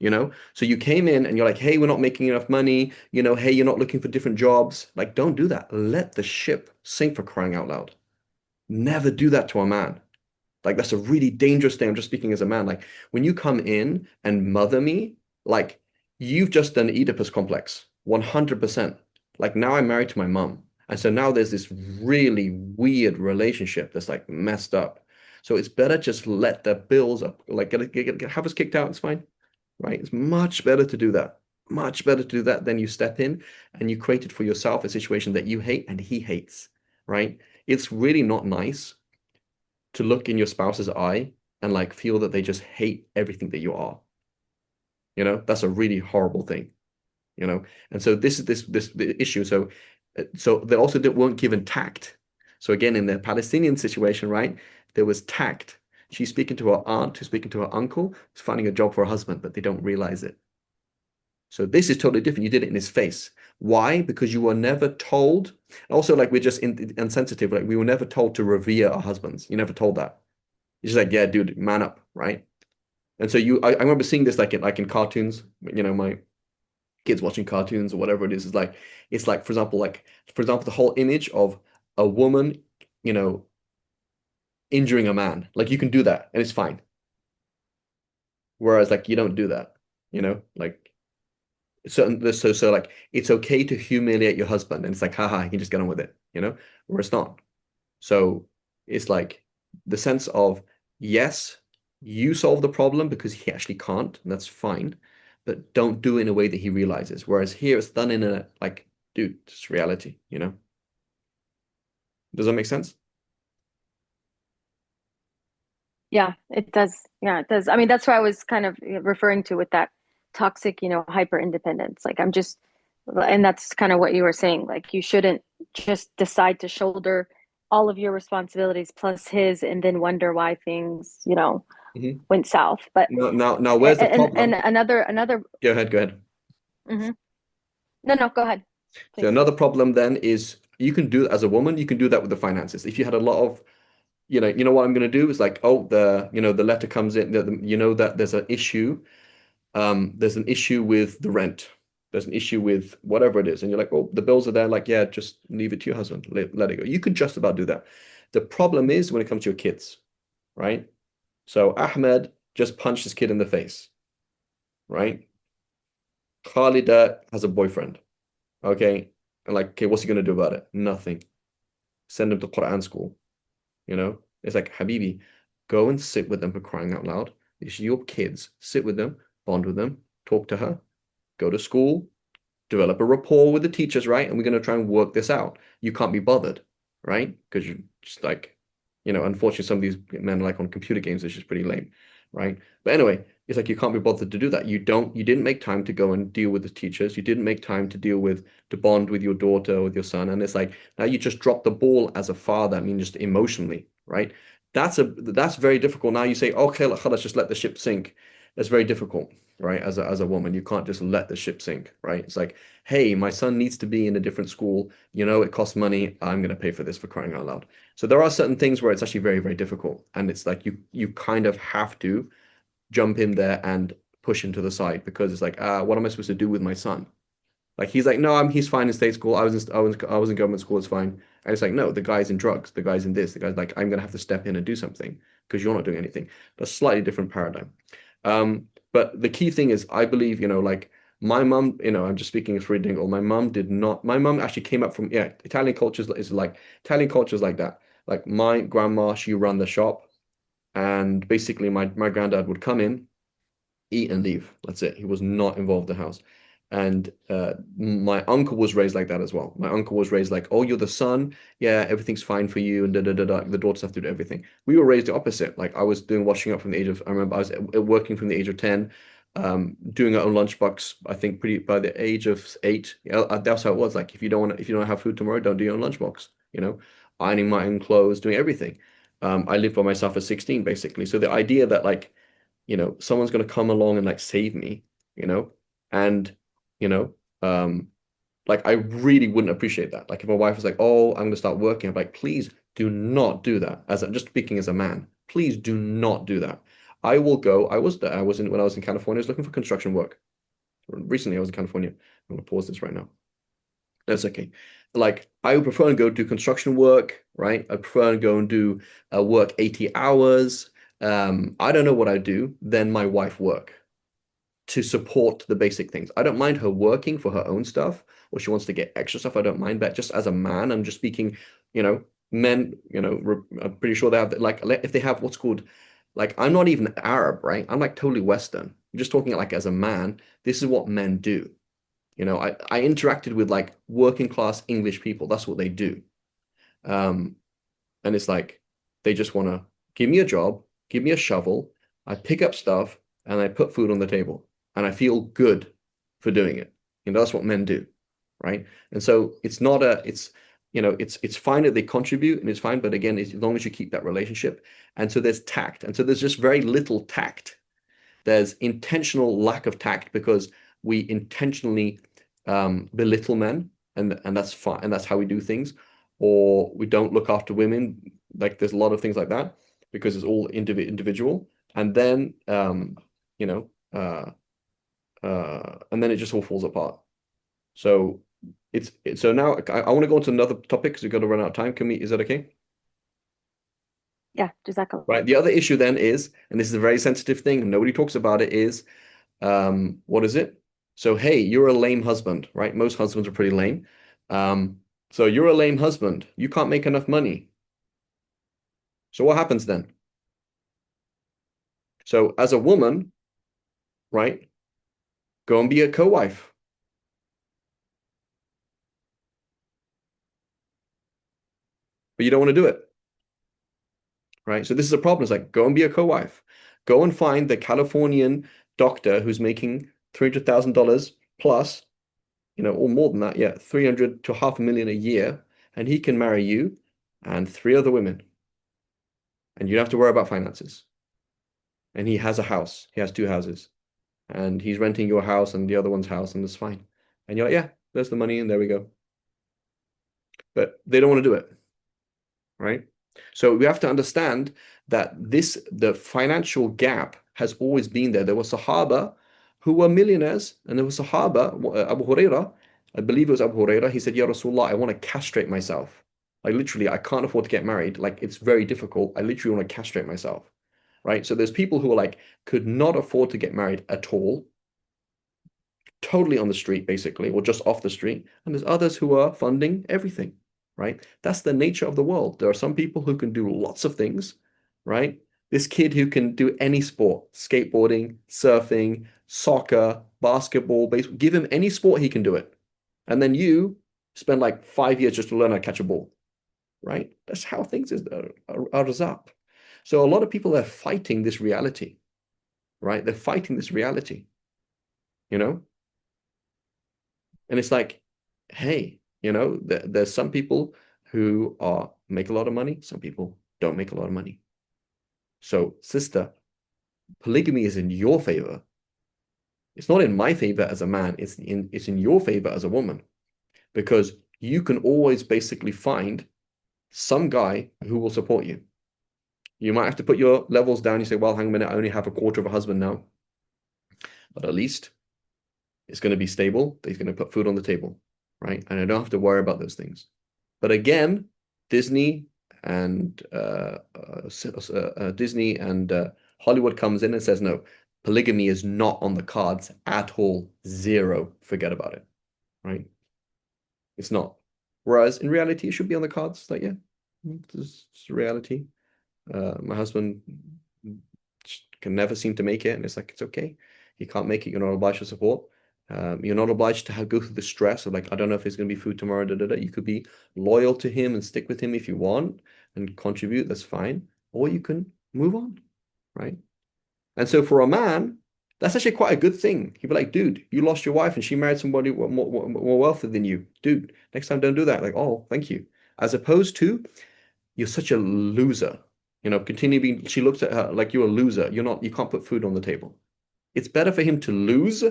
So you came in and you're like, hey, we're not making enough money. Hey, you're not looking for different jobs. Like, don't do that. Let the ship sink, for crying out loud. Never do that to a man. Like, that's a really dangerous thing. I'm just speaking as a man. Like, when you come in and mother me, like, you've just done Oedipus complex, 100%. Like, now I'm married to my mom. And so now there's this really weird relationship that's like messed up. So it's better just let the bills up, like have us kicked out. It's fine, right? It's much better to do that. Much better to do that than you step in and you created for yourself a situation that you hate and he hates, right? It's really not nice to look in your spouse's eye and like feel that they just hate everything that you are. That's a really horrible thing. And so this is the issue. So they also weren't given tact. So again, in the Palestinian situation, right, there was tact. She's speaking to her aunt, who's speaking to her uncle, who's finding a job for her husband, but they don't realize it. So this is totally different. You did it in his face. Why? Because you were never told. Also, like we're just insensitive. Like we were never told to revere our husbands. You never told that. You're just like, yeah, dude, man up, right? And so I remember seeing this like in cartoons. My kids watching cartoons or whatever it is it's like for example the whole image of a woman injuring a man, like you can do that and it's fine, whereas like you don't do that, like so like it's okay to humiliate your husband and it's like haha, you can just get on with it, where it's not. So it's like the sense of, yes, you solve the problem because he actually can't, and that's fine, but don't do it in a way that he realizes. Whereas here it's done in a like, dude, it's reality, Does that make sense? Yeah, it does. Yeah, it does. I mean, that's what I was kind of referring to with that toxic, hyper independence. Like and that's kind of what you were saying. Like you shouldn't just decide to shoulder all of your responsibilities plus his and then wonder why things, went south. But Now, where's the problem? and another. Go ahead. No, go ahead. So another problem then is you can do as a woman, you can do that with the finances. If you had a lot of, you know what I'm going to do is like, oh, the letter comes in, you know that there's an issue with the rent. There's an issue with whatever it is. And you're like, oh, the bills are there. Like, yeah, just leave it to your husband. Let it go. You could just about do that. The problem is when it comes to your kids, right? So Ahmed just punched his kid in the face, right? Khalida has a boyfriend. Okay. And like, okay, what's he gonna do about it? Nothing. Send him to Quran school. You know? It's like, Habibi, go and sit with them for crying out loud. These are your kids. Sit with them, bond with them, talk to her, go to school, develop a rapport with the teachers, right? And we're going to try and work this out. You can't be bothered, right? Because you're just like, unfortunately, some of these men like on computer games is just pretty lame, right? But anyway, it's like you can't be bothered to do that. You didn't make time to go and deal with the teachers. You didn't make time to to bond with your daughter or with your son. And it's like now you just drop the ball as a father. I mean, just emotionally, right? That's very difficult. Now you say, okay, let's just let the ship sink. That's very difficult, right? As a woman, you can't just let the ship sink, right? It's like, hey, my son needs to be in a different school. It costs money. I'm going to pay for this for crying out loud. So there are certain things where it's actually very, very difficult, and it's like you kind of have to jump in there and push him to the side because it's like, what am I supposed to do with my son? Like he's like, no, he's fine in state school. I was in government school. It's fine. And it's like, no, the guy's in drugs. The guy's in this. The guy's like, I'm gonna have to step in and do something because you're not doing anything. That's a slightly different paradigm. But the key thing is, I believe, like my mom, I'm just speaking as Free Dingle. My mom did not. My mom actually came up from Italian culture is like that. Like my grandma, she ran the shop, and basically my granddad would come in, eat and leave. That's it. He was not involved in the house. And my uncle was raised like that as well. My uncle was raised like, oh, you're the son. Yeah, everything's fine for you. And da da da da. The daughters have to do everything. We were raised the opposite. Like I was doing washing up from the age of, I remember I was working from the age of 10, doing our own lunchbox. I think pretty by the age of 8. Yeah, that's how it was. Like if you don't have food tomorrow, don't do your own lunchbox. Ironing my own clothes, doing everything. I lived by myself at 16, basically. So the idea that like someone's going to come along and like save me, and, you know, um, like I really wouldn't appreciate that. Like if my wife was like, oh, I'm going to start working, I'm like, please do not do that. Just speaking as a man, please do not do that. I will go. I was there. When I was in California, I was looking for construction work. Recently, I was in California. I'm going to pause this right now. That's okay. Like I would prefer to go do construction work, right? I prefer to go and do work 80 hours. I don't know what I do, then my wife work to support the basic things. I don't mind her working for her own stuff, or she wants to get extra stuff. I don't mind that. Just as a man, I'm just speaking, men, I'm pretty sure they have like if they have what's called like I'm not even Arab, right? I'm like totally Western. I'm just talking like as a man, this is what men do. I interacted with like working class English people. That's what they do. Um, and it's like they just want to give me a job, give me a shovel, I pick up stuff, and I put food on the table, and I feel good for doing it. That's what men do, right? And so it's not a it's fine that they contribute and it's fine, but again, as long as you keep that relationship. And so there's tact, and so there's just very little tact. There's intentional lack of tact because we intentionally belittle men, and that's fine, and that's how we do things, or we don't look after women. Like there's a lot of things like that because it's all individual, and then you know, and then it just all falls apart. So so now I want to go on to another topic because we've got to run out of time. Is that okay? Yeah, Jazakallah. Right. The other issue then is, and this is a very sensitive thing, and nobody talks about it, is what is it? So, hey, you're a lame husband, right? Most husbands are pretty lame. So you're a lame husband. You can't make enough money. So what happens then? So as a woman, right, go and be a co-wife. But you don't want to do it, right? So this is a problem. It's like, go and be a co-wife. Go and find the Californian doctor who's making $300,000 plus, or more than that, yeah, 300 to half a million a year, and he can marry you and 3 other women. And you don't have to worry about finances. And he has a house. He has 2 houses. And he's renting your house and the other one's house, and it's fine. And you're like, yeah, there's the money, and there we go. but they don't want to do it, right? So we have to understand that the financial gap has always been there. There were Sahaba who were millionaires, and there was Sahaba, Abu Huraira, I believe it was Abu Huraira, he said, Ya Rasulullah, I want to castrate myself. Like literally, I can't afford to get married. Like it's very difficult. I literally want to castrate myself, right? So there's people who are like, could not afford to get married at all, totally on the street, basically, or just off the street. And there's others who are funding everything, right? That's the nature of the world. There are some people who can do lots of things, right? This kid who can do any sport, skateboarding, surfing, soccer, basketball, baseball, give him any sport, he can do it. And then you spend like 5 years just to learn how to catch a ball, right? That's how things are up. So a lot of people are fighting this reality, right? They're fighting this reality, you know? And it's like, hey, there's some people who make a lot of money, some people don't make a lot of money. So, sister, polygamy is in your favor. It's not in my favor as a man, it's in your favor as a woman. Because you can always basically find some guy who will support you. You might have to put your levels down. You say, well, hang on a minute, I only have a quarter of a husband now. But at least it's going to be stable. He's going to put food on the table, right? And I don't have to worry about those things. But again, Disney and Hollywood comes in and says, no, polygamy is not on the cards at all. Zero. Forget about it, right? It's not. Whereas in reality, it should be on the cards. Like, yeah, this is reality. My husband can never seem to make it, and it's like, it's okay. He can't make it. You're not obliged to support. You're not obliged to go through the stress of like, I don't know if there's going to be food tomorrow. You could be loyal to him and stick with him if you want and contribute. That's fine. Or you can move on, right? And so for a man, that's actually quite a good thing. He'd be like, dude, you lost your wife and she married somebody more wealthy than you. Dude, next time don't do that. Like, oh, thank you. As opposed to, you're such a loser. Continue being, she looks at her like you're a loser. You can't put food on the table. It's better for him to lose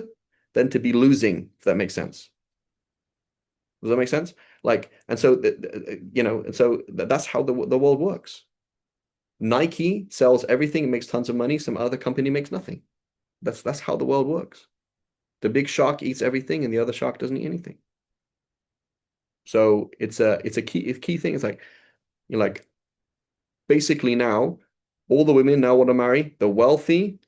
than to be losing, if that makes sense. Does that make sense? Like, and so, that's how the world works. Nike sells everything and makes tons of money. Some other company makes nothing. That's how the world works. The big shark eats everything and the other shark doesn't eat anything. So it's a key thing. It's like, basically now, all the women now want to marry the wealthy,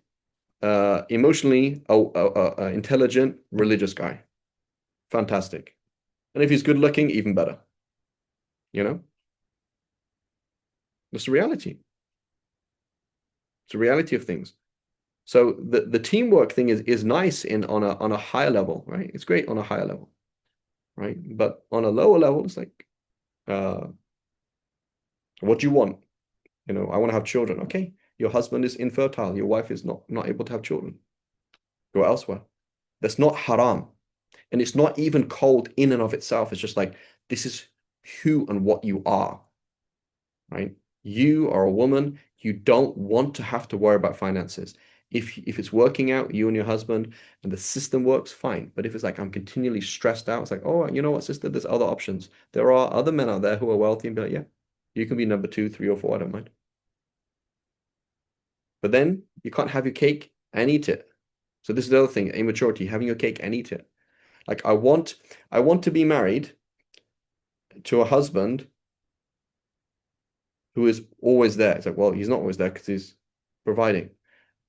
emotionally intelligent, religious guy. Fantastic. And if he's good looking, even better. It's the reality. It's the reality of things. So the teamwork thing is nice on a higher level, right? It's great on a higher level, right? But on a lower level, it's like, what do you want? I want to have children. Okay, your husband is infertile. Your wife is not able to have children. Go elsewhere. That's not haram. And it's not even cold in and of itself. It's just like, this is who and what you are, right? You are a woman. You don't want to have to worry about finances. If it's working out, you and your husband, and the system works, fine. But if it's like, I'm continually stressed out, it's like, oh, you know what, sister, there's other options. There are other men out there who are wealthy and be like, yeah, you can be number 2, 3, or 4, I don't mind. But then you can't have your cake and eat it. So this is the other thing, immaturity, having your cake and eat it. Like I want to be married to a husband who is always there. It's like, well, he's not always there because he's providing.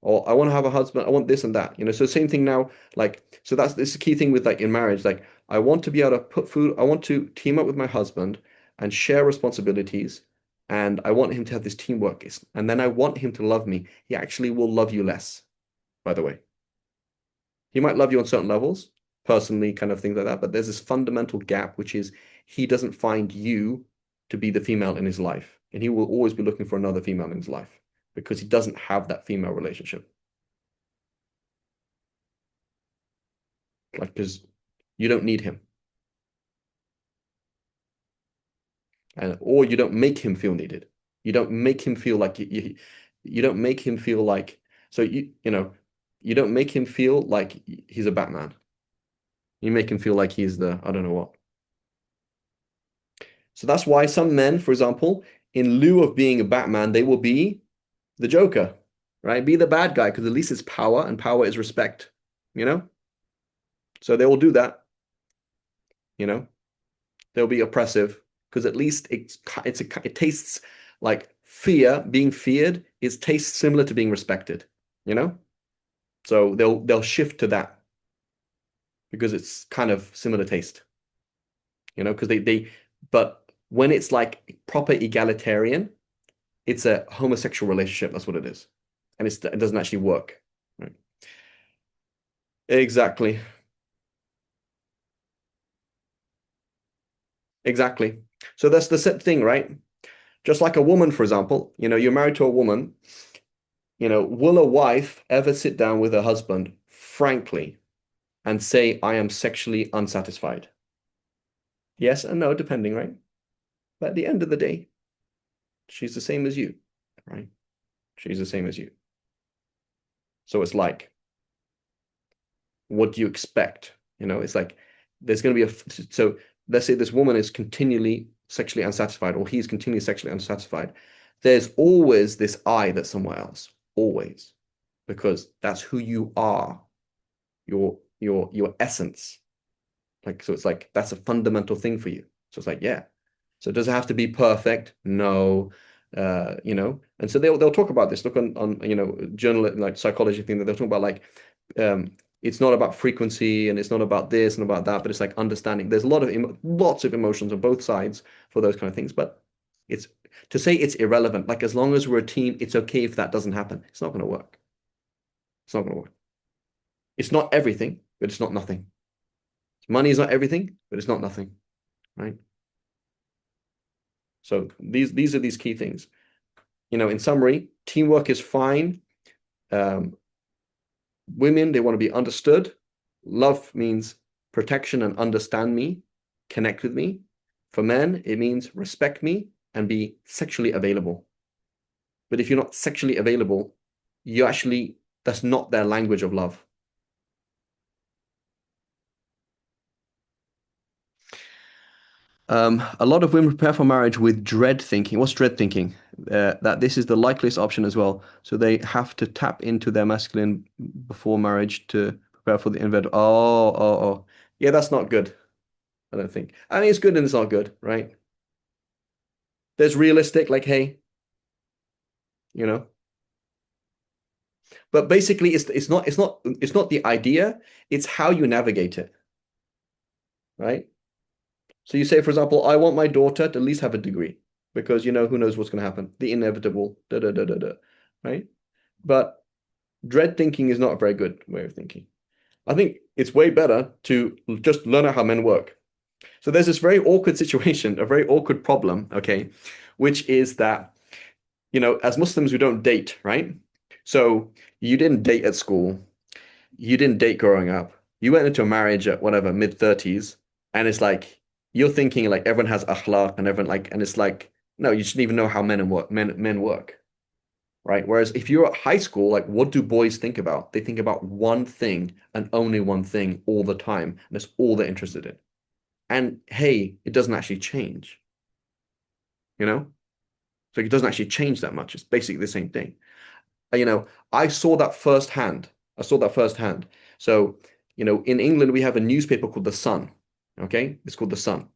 Or I want to have a husband, I want this and that. So same thing now, like, so this is a key thing with like in marriage, like I want to be able to put food, I want to team up with my husband and share responsibilities. And I want him to have this teamwork. And then I want him to love me. He actually will love you less, by the way. He might love you on certain levels, personally, kind of things like that. But there's this fundamental gap, which is he doesn't find you to be the female in his life. And he will always be looking for another female in his life because he doesn't have that female relationship. Like, because you don't need him. Or you don't make him feel needed. You don't make him feel like you don't make him feel like, so you don't make him feel like he's a Batman. You make him feel like he's the, I don't know what. So that's why some men, for example, in lieu of being a Batman, they will be the Joker, right? Be the bad guy, because at least it's power, and power is respect, you know? So they will do that, you know? They'll be oppressive, because at least it tastes like fear, being feared, it tastes similar to being respected, you know? So they'll shift to that because it's kind of similar taste, you know, because but when it's like proper egalitarian, it's a homosexual relationship. That's what it is. And it doesn't actually work. Right? Exactly. Exactly. So that's the thing, right? Just like a woman, for example, you know, you're married to a woman, you know, will a wife ever sit down with her husband, frankly, and say, I am sexually unsatisfied? Yes and no, depending, right? But at the end of the day, she's the same as you, right? She's the same as you. So it's like, what do you expect? You know, it's like there's going to be so let's say this woman is continually sexually unsatisfied, or he's continually sexually unsatisfied. There's always this I that's somewhere else, always, because that's who you are, your essence. Like, so it's like that's a fundamental thing for you. So it's like, yeah. So does it have to be perfect? No. You know, and so they'll talk about this. Look on you know, journal like psychology thing that they'll talk about like it's not about frequency and it's not about this and about that, but it's like understanding. There's a lot of lots of emotions on both sides for those kind of things, but it's to say it's irrelevant. Like as long as we're a team, it's okay if that doesn't happen. It's not going to work. It's not going to work. It's not everything, but it's not nothing. Money is not everything, but it's not nothing, right? So these are these key things. You know, in summary, teamwork is fine. Women, they want to be understood. Love means protection and understand me, connect with me. For men, it means respect me and be sexually available. But if you're not sexually available, you actually, that's not their language of love. A lot of women prepare for marriage with dread thinking. What's dread thinking? That this is the likeliest option as well. So they have to tap into their masculine before marriage to prepare for the invert. Oh. Yeah, that's not good. I don't think. I mean, it's good and it's not good, right? There's realistic, like, hey, you know. But basically, it's not the idea. It's how you navigate it, right? So you say, for example, I want my daughter to at least have a degree because you know who knows what's going to happen, the inevitable, right? But dread thinking is not a very good way of thinking. I think it's way better to just learn how men work. So there's this very awkward situation, a very awkward problem, okay, which is that, you know, as Muslims, we don't date, right? So you didn't date at school, you didn't date growing up, you went into a marriage at whatever, mid-30s, and it's like you're thinking like everyone has akhlaq and everyone like, and it's like, no, you shouldn't even know how men work, right? Whereas if you're at high school, like what do boys think about? They think about one thing and only one thing all the time, and that's all they're interested in. And hey, it doesn't actually change, you know? So it doesn't actually change that much. It's basically the same thing. You know, I saw that firsthand. I saw that firsthand. So, you know, in England, we have a newspaper called The Sun. Okay. It's called The Sun,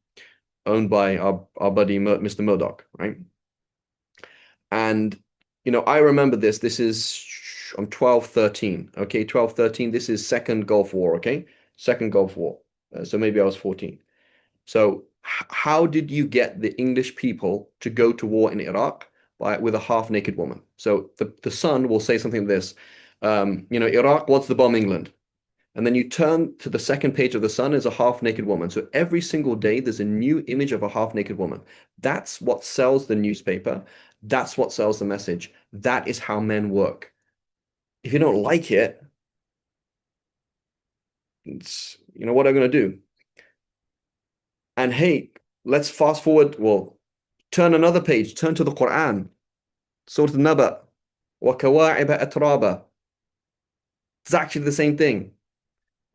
owned by our buddy, Mr. Murdoch, right? And, you know, I remember this. This is, I'm 12, 13. Okay. 12, 13. This is Second Gulf War. Okay. Second Gulf War. So maybe I was 14. So how did you get the English people to go to war in Iraq with a half-naked woman? So the Sun will say something like this, you know, Iraq wants to bomb England. And then you turn to the second page of the Sun is a half-naked woman. So every single day there's a new image of a half-naked woman. That's what sells the newspaper. That's what sells the message. That is how men work. If you don't like it, it's, you know, what am I going to do? And hey, let's fast forward. Well, turn another page, turn to the Quran, Surah An-Naba, وَكَوَاعِبَ أَتْرَابًا. It's actually the same thing.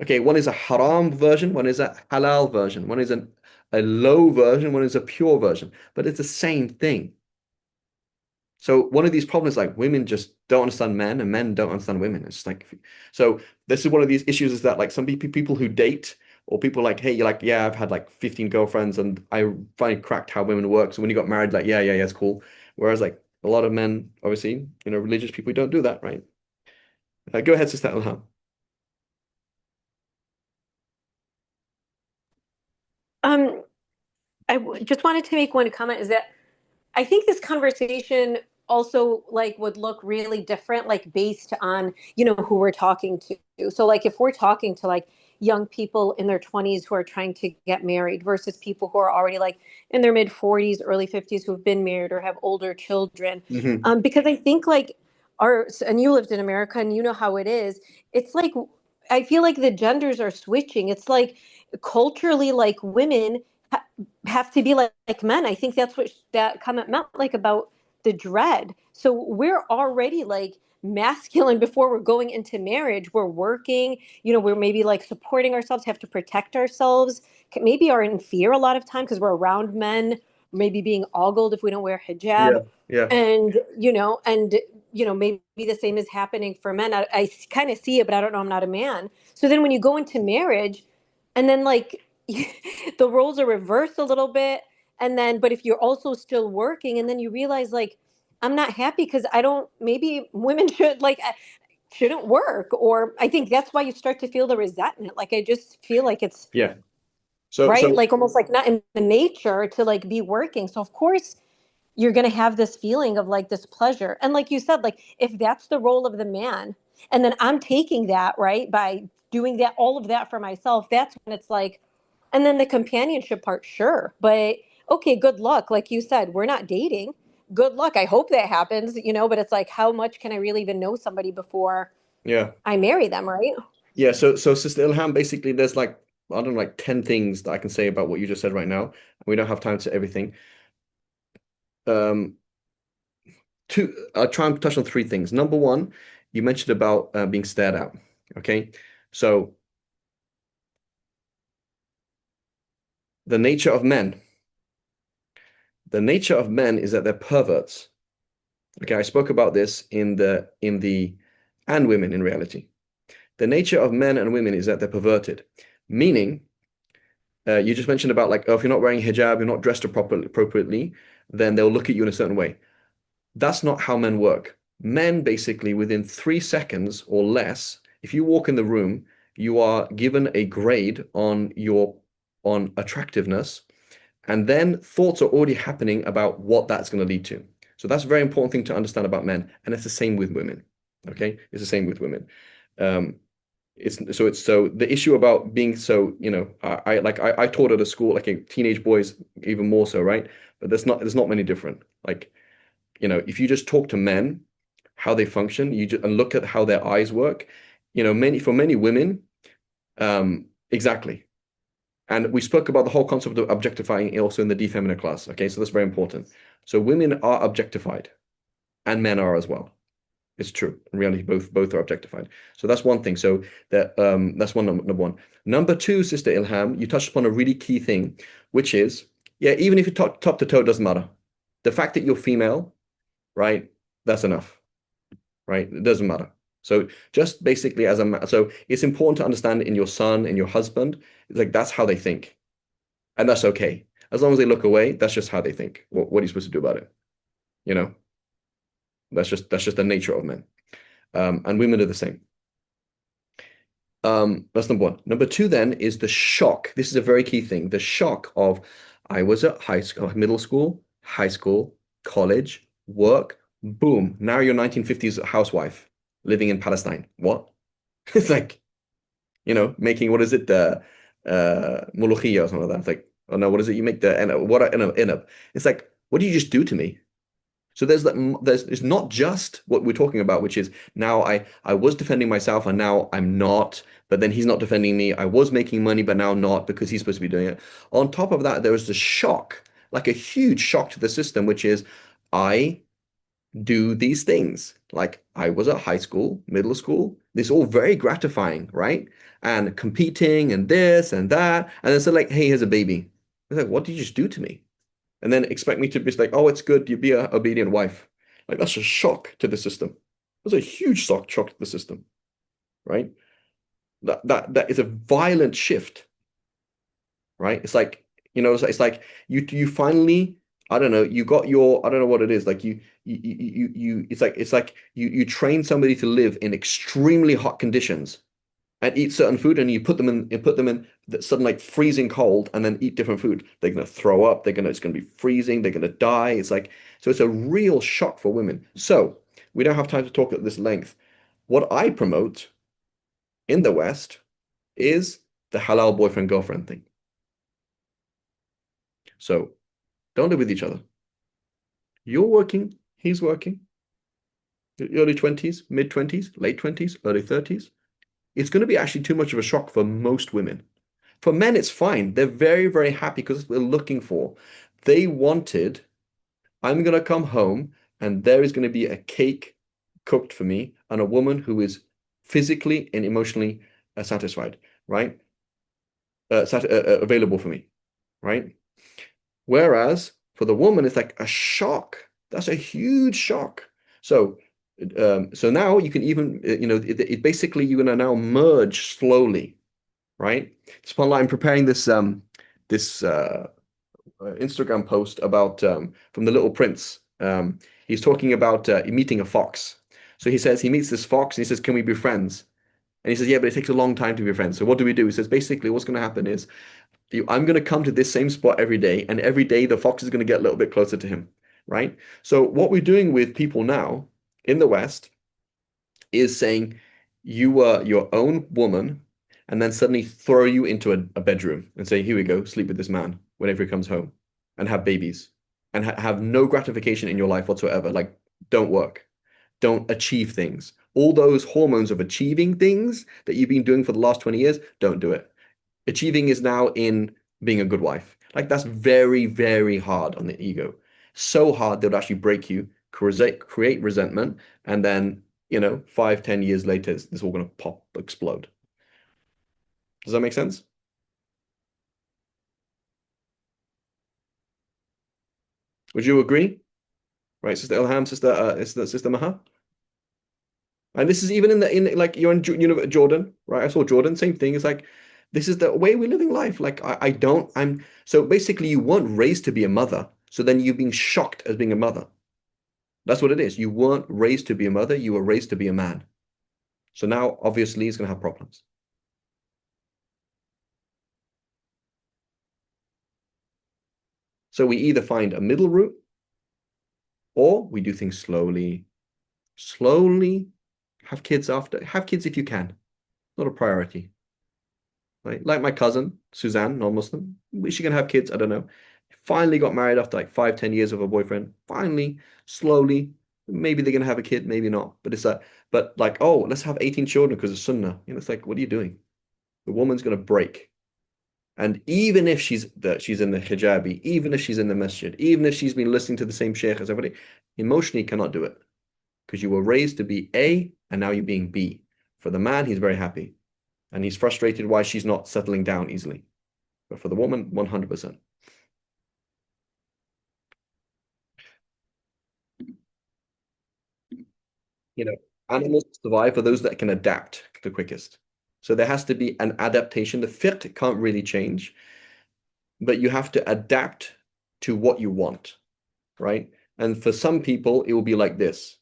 Okay, one is a haram version, one is a halal version, one is a low version, one is a pure version, but it's the same thing. So one of these problems, like women just don't understand men, and men don't understand women. It's like, so this is one of these issues is that like some people who date or people like, hey, you're like, yeah, I've had like 15 girlfriends and I finally cracked how women work. So when you got married, like, yeah, it's cool. Whereas like a lot of men, obviously, religious people don't do that, right? Go ahead, Sister Ilham. Um, just wanted to make one comment is that I think this conversation also like would look really different, like based on, who we're talking to. So like if we're talking to like young people in their 20s who are trying to get married versus people who are already like in their mid 40s, early 50s who have been married or have older children. Hmm. Because I think like and you lived in America and you know how it is. It's like I feel like the genders are switching. It's like culturally like women have to be like men. I think that's what that comment meant, like about the dread. So we're already like masculine before we're going into marriage. We're working, we're maybe like supporting ourselves, have to protect ourselves, maybe are in fear a lot of time because we're around men, maybe being ogled if we don't wear Yeah, hijab. yeah, And, maybe the same is happening for men. I kind of see it, but I don't know. I'm not a man. So then when you go into marriage, and then like the roles are reversed a little bit, and then but if you're also still working and then you realize like I'm not happy because I don't, maybe women should like shouldn't work, or I think that's why you start to feel the resentment. Like I just feel like it's yeah. So, right, so like almost like not in the nature to like be working. So of course you're going to have this feeling of like this pleasure. And like you said, like if that's the role of the man, and then I'm taking that, right, by doing that, all of that for myself, that's when it's like, and then the companionship part, sure. But okay, good luck. Like you said, we're not dating. Good luck. I hope that happens, but it's like, how much can I really even know somebody before yeah, I marry them, right? yeah. So Sister Ilham, basically, there's like I don't know, like 10 things that I can say about what you just said right now. We don't have time to everything. Um, I'll try and touch on three things. Number one, you mentioned about being stared at. Okay, so the nature of men, the nature of men is that they're perverts. Okay, I spoke about this and women in reality. The nature of men and women is that they're perverted, meaning you just mentioned about like, oh, if you're not wearing hijab, you're not dressed appropriately, then they'll look at you in a certain way. That's not how men work. Men basically, within 3 seconds or less, if you walk in the room, you are given a grade on attractiveness, and then thoughts are already happening about what that's going to lead to. So that's a very important thing to understand about men, and it's the same with women. Okay, it's the same with women. Um, it's the issue about being so, I taught at a school like a teenage boys even more so, right? But there's not many different. Like, if you just talk to men, how they function, and look at how their eyes work, many women, exactly. And we spoke about the whole concept of objectifying also in the defeminine class. Okay, so that's very important. So women are objectified, and men are as well. It's true. In reality, both are objectified. So that's one thing. So that's number one. Number two, Sister Ilham, you touched upon a really key thing, which is, yeah, even if you top to toe, it doesn't matter. The fact that you're female, right? That's enough, right? It doesn't matter. So just basically so it's important to understand in your son and your husband, it's like that's how they think. And that's okay. As long as they look away, that's just how they think. What are you supposed to do about it? You know, that's just the nature of men. And women are the same. That's number one. Number two then is the shock. This is a very key thing. The shock of I was at high school, middle school, high school, college, work, boom. Now you're 1950s housewife living in Palestine. What? It's like, making what is it, mulukhiyah or something like that. It's like, oh no, what is it? You make the inab. It's like, what do you just do to me? So it's not just what we're talking about, which is now I was defending myself and now I'm not, but then he's not defending me. I was making money, but now not because he's supposed to be doing it. On top of that, there was the shock, like a huge shock to the system, which is I do these things. Like I was at high school, middle school. This all very gratifying, right? And competing and this and that. And then so like, hey, here's a baby. It's like, what did you just do to me? And then expect me to be like, oh, it's good. You be a obedient wife. Like that's a shock to the system. That's a huge shock to the system, right? That is a violent shift, right? It's like, it's like you finally, I don't know, you got your, I don't know what it is, like it's like you train somebody to live in extremely hot conditions and eat certain food, and you put them in that sudden like freezing cold, and then eat different food. They're gonna throw up. It's gonna be freezing. They're gonna die. It's like so. It's a real shock for women. So we don't have time to talk at this length. What I promote in the West is the halal boyfriend girlfriend thing. So don't live with each other. You're working. He's working. Early 20s, mid 20s, late 20s, early 30s. It's going to be actually too much of a shock for most women. For men, it's fine. They're very, very happy because we're looking for. They wanted, I'm going to come home and there is going to be a cake cooked for me and a woman who is physically and emotionally satisfied, right? Available for me, right? Whereas for the woman, it's like a shock. That's a huge shock. So now you can even, it basically you're going to now merge slowly, right? SubhanAllah, I'm preparing this Instagram post about from the Little Prince. He's talking about meeting a fox. So he says he meets this fox and he says, "Can we be friends?" And he says, "Yeah, but it takes a long time to be friends. So what do we do?" He says, "Basically, what's going to happen is I'm going to come to this same spot every day, and every day the fox is going to get a little bit closer to him, right?" So what we're doing with people now in the West is saying you were your own woman and then suddenly throw you into a bedroom and say, "Here we go, sleep with this man whenever he comes home and have babies and have no gratification in your life whatsoever. Like, don't work, don't achieve things. All those hormones of achieving things that you've been doing for the last 20 years, don't do it. Achieving is now in being a good wife." Like, that's very, very hard on the ego. So hard that would actually break you, create resentment, and then 5, 10 years later, it's all going to pop, explode. Does that make sense? Would you agree? Right, Sister Ilham, Sister Maha? And this is even in like you're in Jordan, right? I saw Jordan, same thing. It's like this is the way we're living life. Like I'm so basically you weren't raised to be a mother, so then you're being shocked as being a mother. That's what it is. You weren't raised to be a mother, you were raised to be a man. So now obviously he's gonna have problems. So we either find a middle route or we do things slowly. Slowly have kids if you can. Not a priority. Right? Like my cousin, Suzanne, non-Muslim. Is she gonna have kids? I don't know. Finally got married after like 5, 10 years of a boyfriend. Finally, slowly, maybe they're gonna have a kid, maybe not. But it's but like, oh, let's have 18 children because of Sunnah. It's like, what are you doing? The woman's gonna break. And even if she's in the hijabi, even if she's in the masjid, even if she's been listening to the same sheikh as everybody, emotionally cannot do it. Because you were raised to be A and now you're being B. For the man, he's very happy. And he's frustrated why she's not settling down easily. But for the woman, 100%. Animals survive for those that can adapt the quickest. So there has to be an adaptation. The fit can't really change, but you have to adapt to what you want, right? And for some people, it will be like this.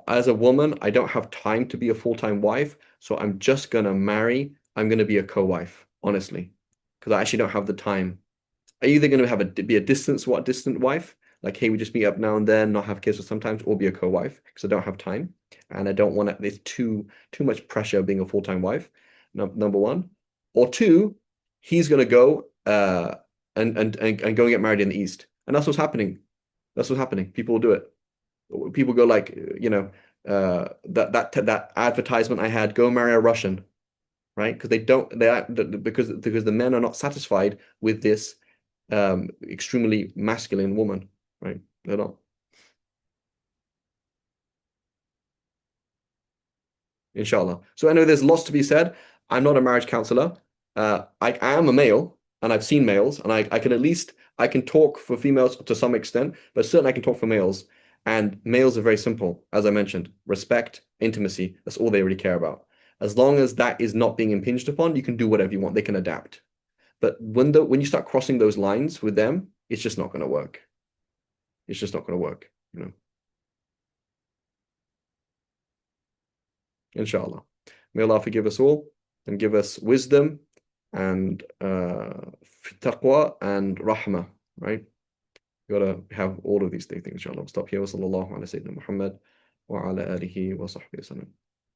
As a woman, I don't have time to be a full-time wife, so I'm just gonna marry. I'm gonna be a co-wife, honestly, because I actually don't have the time. Are you either gonna be a distant wife, like hey, we just meet up now and then, not have kids or sometimes, or be a co-wife because I don't have time and I don't want to. There's too much pressure being a full-time wife. Number one, or two, he's gonna go and go and get married in the East, and that's what's happening. That's what's happening. People will do it. People go like, that advertisement I had, go marry a Russian, right? Because because the men are not satisfied with this extremely masculine woman, right? They're not. Inshallah. So I know there's lots to be said. I'm not a marriage counselor. I am a male, and I've seen males, and I can at least I can talk for females to some extent, but certainly I can talk for males. And males are very simple, as I mentioned, respect, intimacy. That's all they really care about. As long as that is not being impinged upon, you can do whatever you want. They can adapt. But when you start crossing those lines with them, it's just not going to work. It's just not going to work, you know. Inshallah. May Allah forgive us all and give us wisdom and taqwa and rahmah, right? You gotta have all of these things, inshallah. We'll stop here. Wa sallallahu ala Sayyidina Muhammad wa ala alihi wa sahbihi wasallam.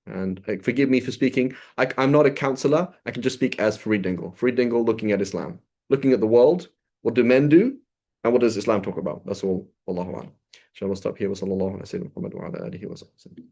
And forgive me for speaking. I'm not a counselor. I can just speak as Farid Dingle. Farid Dingle looking at Islam, looking at the world. What do men do? And what does Islam talk about? That's all. Wallahu a'lam. Inshallah, we'll stop here. Wa sallallahu ala Sayyidina Muhammad wa ala alihi wa sahbihi wasallam.